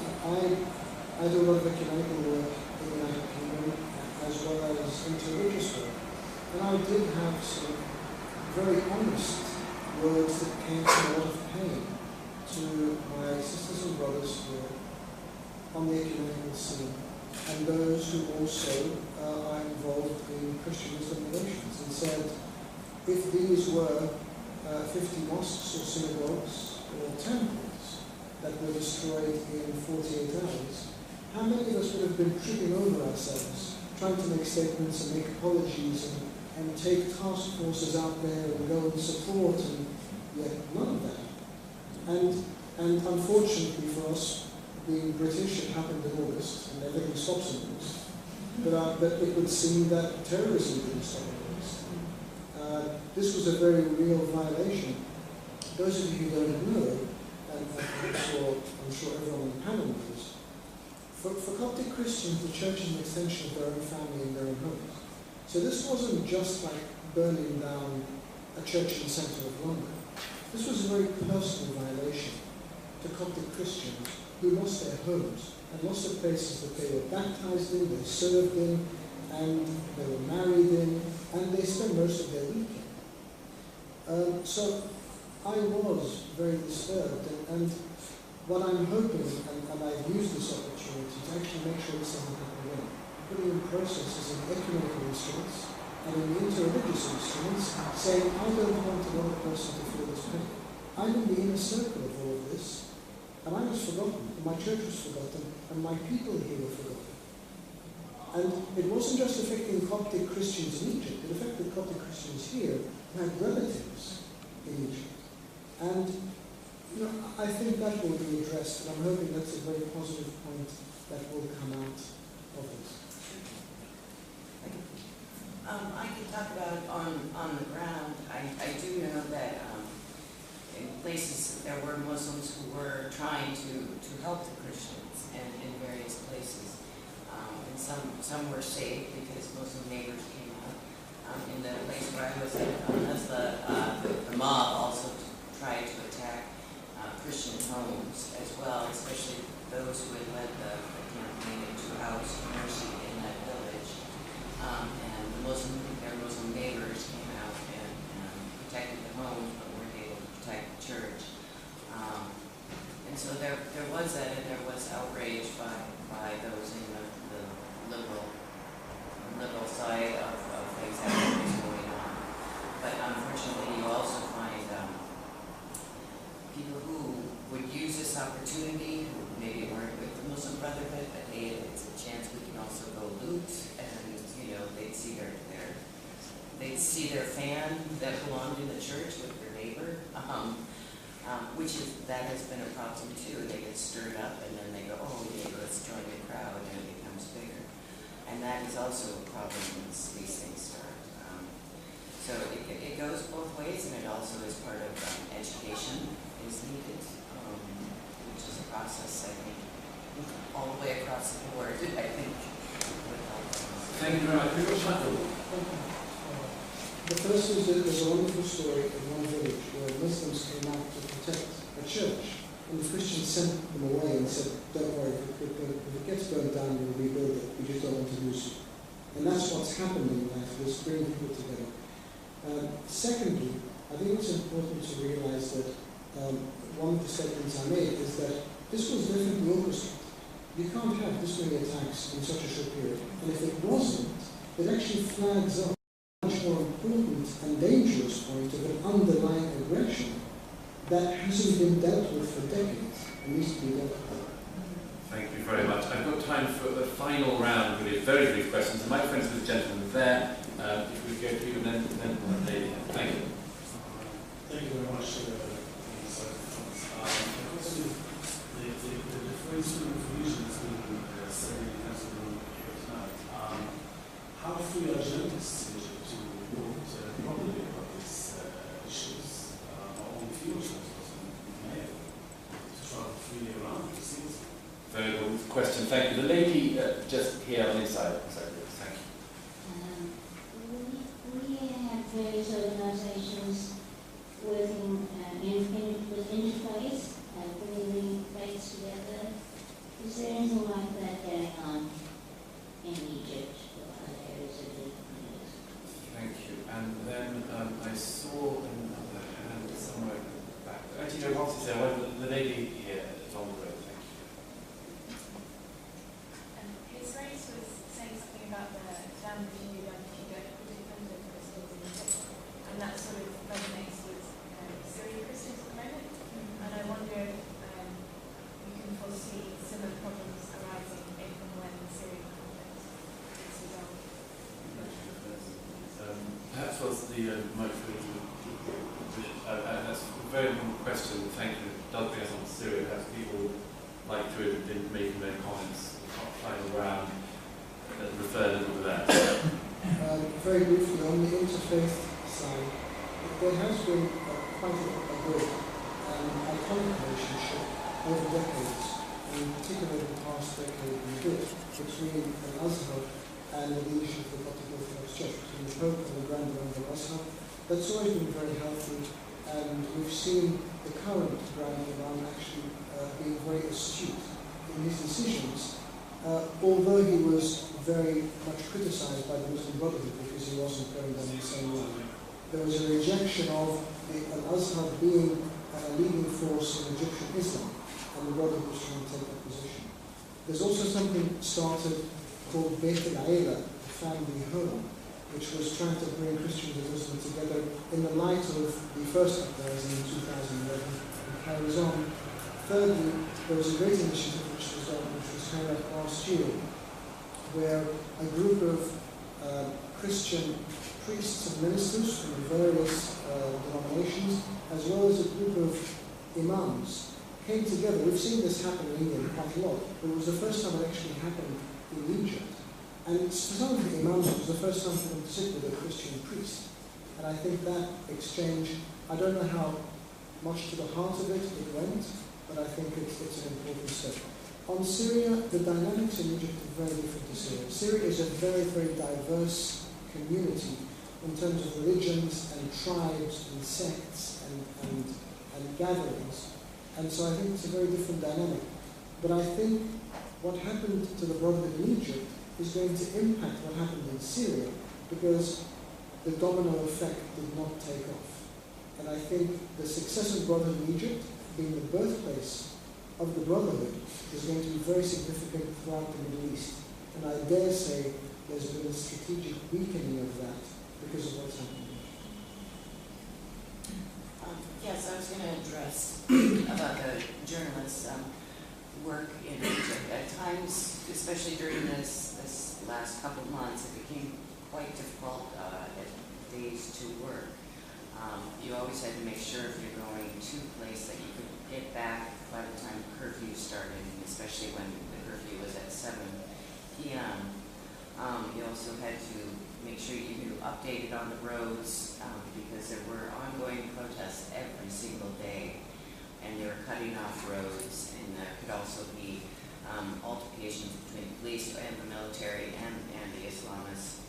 I do a lot of ecumenical work in the United Kingdom as well as interreligious work. And I did have some very honest words that came from a lot of pain to my sisters and brothers who are on the ecumenical scene and those who also are involved in Christian Muslim relations, and said, if these were 50 mosques or synagogues or temples that were destroyed in 48 hours, how many of us would have been tripping over ourselves, trying to make statements and make apologies and take task forces out there and go and support, and yet none of that. And unfortunately for us, being British, it happened in August, and everything stops in August. But it would seem that terrorism didn't stop in August. This was a very real violation. Those of you who don't know, and I'm sure everyone on the panel knows, for Coptic Christians, the church is an extension of their own family and their own homes. So this wasn't just like burning down a church in the centre of London. This was a very personal violation to Coptic Christians who lost their homes and lost the places that they were baptized in, they served in, and they were married in, and they spent most of their weekend. So I was very disturbed, and what I'm hoping, and I've used this opportunity to actually make sure this doesn't happen again, putting in processes in ecumenical instruments and in the interreligious instruments, saying, I don't want another person to feel this pain. I'm in the inner circle of all of this, and I was forgotten, and my church was forgotten, and my people here were forgotten. And it wasn't just affecting Coptic Christians in Egypt, it affected Coptic Christians here who had relatives in Egypt. And I think that will be addressed, and I'm hoping that's a very positive point that will come out of this. I can talk about it on the ground. I do know that in places there were Muslims who were trying to help the Christians in various places. And some were saved because Muslim neighbors came out. In the place where I was as the mob also tried to attack Christian homes as well, especially those who had led the campaign to house mercy in that village. And their Muslim neighbors came out and protected the homes, but weren't able to protect the church. And so there was that, and there was outrage by those in the liberal side of see their fan that belonged in the church with their neighbor, that has been a problem too. They get stirred up and then they go, oh yeah, let's join the crowd, and it becomes bigger. And that is also a problem once these things start. So it goes both ways, and it also is part of education is needed, which is a process, I think, all the way across the board, I think. Thank you very much. The first is that there's a wonderful story in one village where Muslims came out to protect a church, and the Christians sent them away and said, don't worry, if it gets burned down, we'll rebuild it, we just don't want to lose you. And that's what's happened in life, is bringing people together. Secondly, I think it's important to realize that one of the statements I made is that this was definitely orchestrated. You can't have this many attacks in such a short period. And if it wasn't, it actually flags up a much more important and dangerous point of an underlying aggression that hasn't been dealt with for decades and needs to be dealt with. Thank you very much. I've got time for a final round with very brief questions. My friends with the gentleman there, if we go to you and then the lady. Thank you. Thank you very much for the question. The difference in information between Syria and Cameroon here tonight. How free are journalists in Egypt to report properly about these issues? Not only field journalists, but mail, to travel freely around the cities? Very good question. Thank you. The lady just here on this side. Thank you. We have various organisations working with interfaith, bringing faiths together. Is there anything like that going on in Egypt or other areas of the community? Thank you. And then I saw another hand somewhere in the back. Actually, no, what's it say? The lady here is on the road. Thank you. His Grace was saying something about the damage you do if you don't put independent Christians in Egypt, and that sort of resonates with Syrian Christians at the moment. And I wonder if you can foresee similar problems arising if and when the Syrian conflict is resolved. Perhaps was the microphone. That's a very good question. Thank you. It does bring us on to Syria. Perhaps people like to have been making their comments final round that refer a little to that. Very briefly, on the interfaith side, there has been quite a good and iconic relationship over decades, and particularly in the past decade and a bit, between Al-Azhar and the leadership of the Coptic Orthodox Church, between the Pope and the Grand Imam of Al-Azhar. That's always been very healthy, and we've seen the current Grand Imam actually being very astute in his decisions, although he was very much criticized by the Muslim Brotherhood because he wasn't going down the same line. There was a rejection of Al-Azhar being a leading force in Egyptian Islam, and the Brotherhood was trying to take that position. There's also something started called Beit al-Aila, the family home, which was trying to bring Christians and Muslims together in the light of the first uprising in 2011, and carries on. Thirdly, there was a great initiative which was carried out last year, where a group of Christian priests and ministers from various denominations, as well as a group of imams, came together. We've seen this happen in England quite a lot, but it was the first time it actually happened in Egypt. And for some of the imams, it was the first time for them to sit with a Christian priest. And I think that exchange, I don't know how much to the heart of it went, but I think it's an important step. On Syria, the dynamics in Egypt are very different to Syria. Syria is a very, very diverse community in terms of religions and tribes and sects and gatherings. And so I think it's a very different dynamic. But I think what happened to the Brotherhood in Egypt is going to impact what happened in Syria, because the domino effect did not take off. And I think the success of Brotherhood in Egypt, being the birthplace of the Brotherhood, is going to be very significant throughout the Middle East. And I dare say there's been a strategic weakening of that because of what's happening. Yes, I was going to address about the journalists' work in Egypt. At times, especially during this last couple of months, it became quite difficult days to work. You always had to make sure if you're going to a place that you could get back by the time curfew started, especially when the curfew was at 7 p.m. You also had to make sure you knew updated on the roads because there were ongoing protests every single day, and they were cutting off roads, and there could also be altercations between police and the military and the Islamists,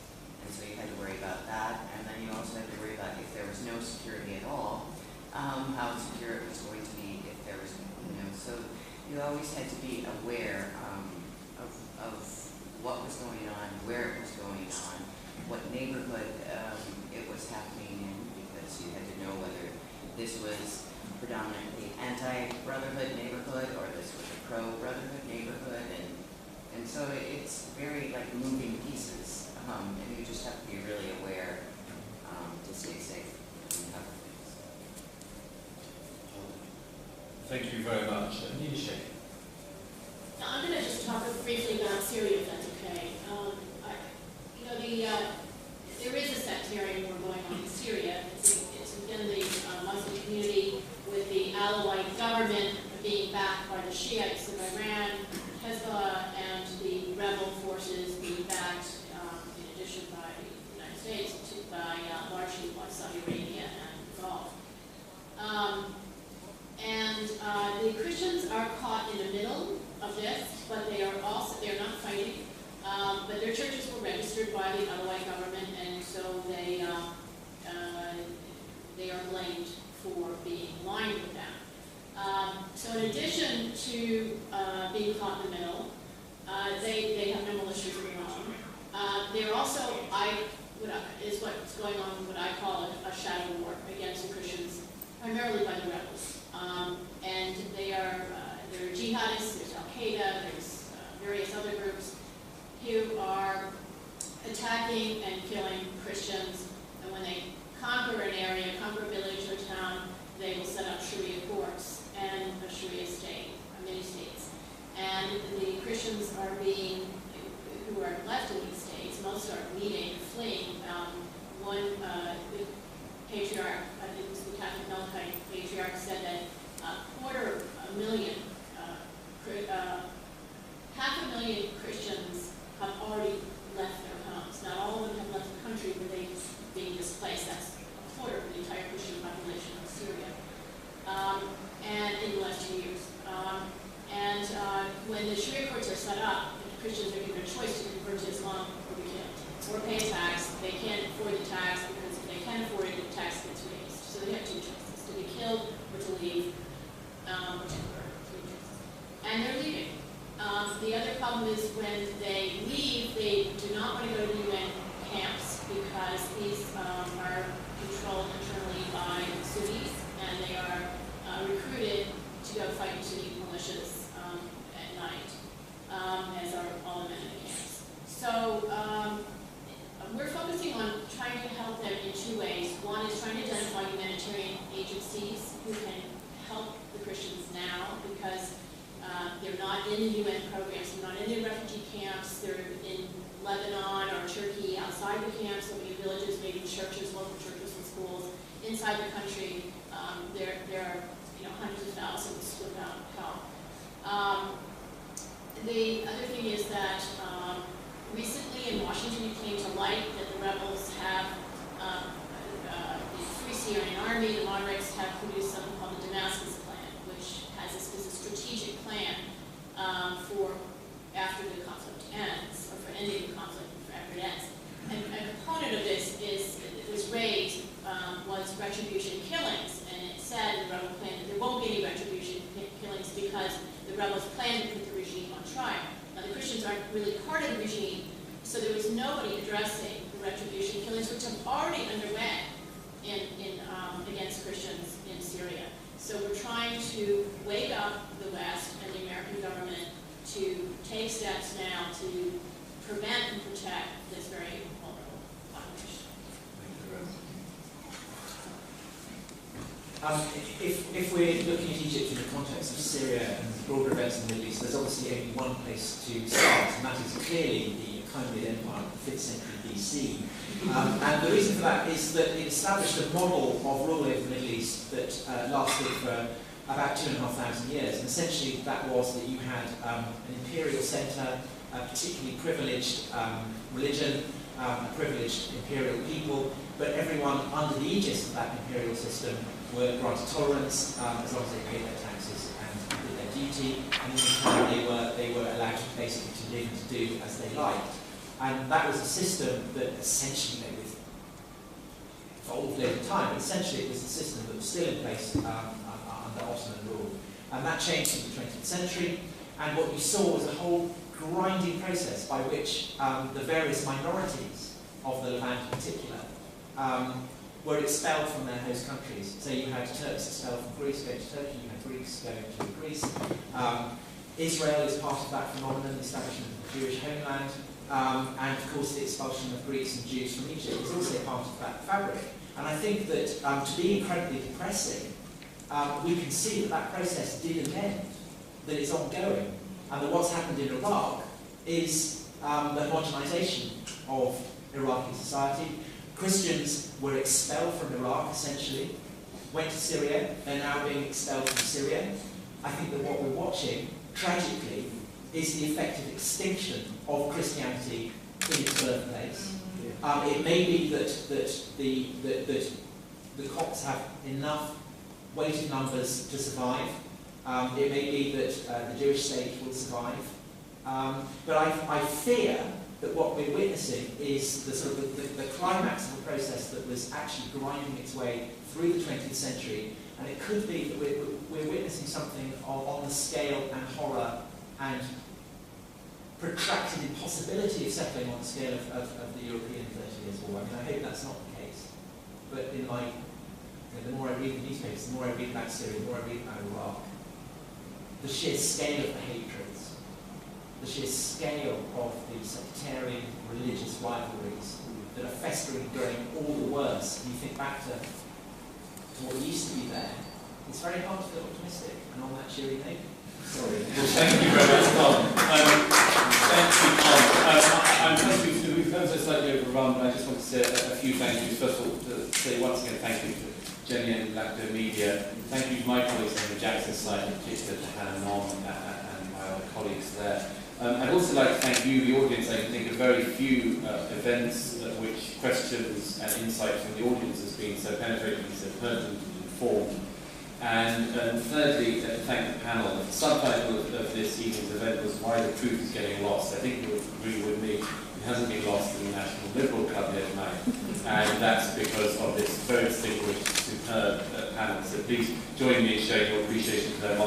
and so you had to worry about that. And then you also had to worry about if there was no security at all, how secure it was going to be if there was, so you always had to be aware of what was going on, where it was going on, what neighborhood it was happening in, because you had to know whether this was predominantly anti-brotherhood neighborhood or this was a pro-brotherhood neighborhood, and so it's very like moving pieces, and you just have to be really aware to stay safe and cover things. Thank you very much. Shea. Now, I'm going to just talk briefly about Syria, if that's okay. There is a sectarian war going on in Syria. It's within the Muslim community, with the Alawite government being backed by the Shiites of Iran, Hezbollah, and the rebel forces being backed, in addition by the United States, largely by Saudi Arabia and the Gulf. The Christians are caught in the middle of this, but they're not fighting. But their churches were registered by the Alawite government, and so they are blamed for being aligned with them. So in addition to being caught in the middle, they have no militias of their own. They're also, is what's going on, what I call a shadow war against the Christians, primarily by the rebels. And there are jihadists, there's Al-Qaeda, there's various other groups who are attacking and killing Christians, and when they conquer an area, conquer a village or town, they will set up Sharia courts and a Sharia state, many states. And the Christians are who are left in these states, most are fleeing. One patriarch, I think it was the Catholic Melkite patriarch, said that 250,000, 500,000 Christians have already left their homes. Not all of them have left the country where they're being displaced. That's a quarter of the entire Christian population of Syria, and in the last 2 years. When the Sharia courts are set up, the Christians are given a choice to convert to Islam or be killed, or pay a tax. They can't afford the tax because if they can afford it, the tax gets raised. So they have two choices: to be killed or to leave, or to convert. And they're leaving. The other problem is when they leave, they do not want to go to the UN camps because these are controlled internally by Sunnis, and they are recruited to go fight in Sunni militias at night, as are all the men in the camps. So we're focusing on trying to help them in two ways. One is trying to identify humanitarian agencies who can help the Christians now, because they're not in the UN programs, they're not in the refugee camps, they're in Lebanon or Turkey outside the camps, so many villages, maybe churches, local churches and schools. Inside the country, there are hundreds of thousands without help. The other thing is that recently in Washington it came to light that the rebels have, the Free Syrian Army, the moderates, have produced something called the Damascus Plan, which has this as a strategic plan for after the conflict ends, or for ending the conflict after it ends. And a component of this was raised was retribution killings, and it said in the rebel plan that there won't be any retribution killings because the rebels plan to put the regime on trial. Now the Christians aren't really part of the regime, so there was nobody addressing the retribution killings, which have already underwent against Christians in Syria. So we're trying to wake up the West and the American government to take steps now to prevent and protect this very vulnerable population. If we're looking at Egypt in the context of Syria and broader events in the Middle East, there's obviously only one place to start, and that is clearly the Achaemenid Empire in the 5th century BC. And the reason for that is that it established a model of rule over the Middle East that lasted for about 2,500 years. And essentially that was that you had an imperial centre, a particularly privileged religion, a privileged imperial people, but everyone under the aegis of that imperial system were granted tolerance as long as they paid their taxes and did their duty, and in return they were allowed to basically to live and to do as they liked. And that was a system that essentially evolved over time, but essentially it was a system that was still in place under Ottoman rule. And that changed in the 20th century, and what you saw was a whole grinding process by which the various minorities of the Levant in particular were expelled from their host countries. So you had Turks expelled from Greece, going to Turkey, you had Greeks going to Greece. Israel is part of that phenomenon, the establishment of the Jewish homeland, and of course the expulsion of Greeks and Jews from Egypt is also part of that fabric. And I think that to be incredibly depressing, we can see that that process didn't end, that it's ongoing, and that what's happened in Iraq is the homogenization of Iraqi society. Christians were expelled from Iraq, essentially, went to Syria, they're now being expelled from Syria. I think that what we're watching, tragically, is the effective extinction of Christianity in its birthplace. It may be that the Copts have enough weighted numbers to survive. It may be that the Jewish state will survive. But I fear that what we're witnessing is the sort of the climax of a process that was actually grinding its way through the 20th century, and it could be that we're witnessing something on the scale and horror and protracted impossibility of settling on the scale of the European 30 Years' War. I mean, I hope that's not the case. But in the more I read the newspapers, the more I read about Syria, the more I read about Iraq, the sheer scale of the hatreds, the sheer scale of the sectarian religious rivalries that are festering, growing all the worse. And you think back to what used to be there, it's very hard to feel optimistic. And on that cheery note, sorry. Well, thank you very much, Tom. Thank you, Tom. I'm conscious we've gone so slightly overrun, but I just want to say a few thank yous. First of all, to say once again thank you to Jenny and Lapido Media. Thank you to my colleagues on the Jackson side, in particular to Hannah Nom and my other colleagues there. I'd also like to thank you, the audience. I can think of very few events at which questions and insights from the audience has been so penetrating, so pertinent and informed. And thirdly, to thank the panel. The subtitle of this evening's event was Why the Truth is Getting Lost. I think you would agree with me, it hasn't been lost in the National Liberal Club here tonight. And that's because of this very distinguished, superb panel. So please join me in showing your appreciation for their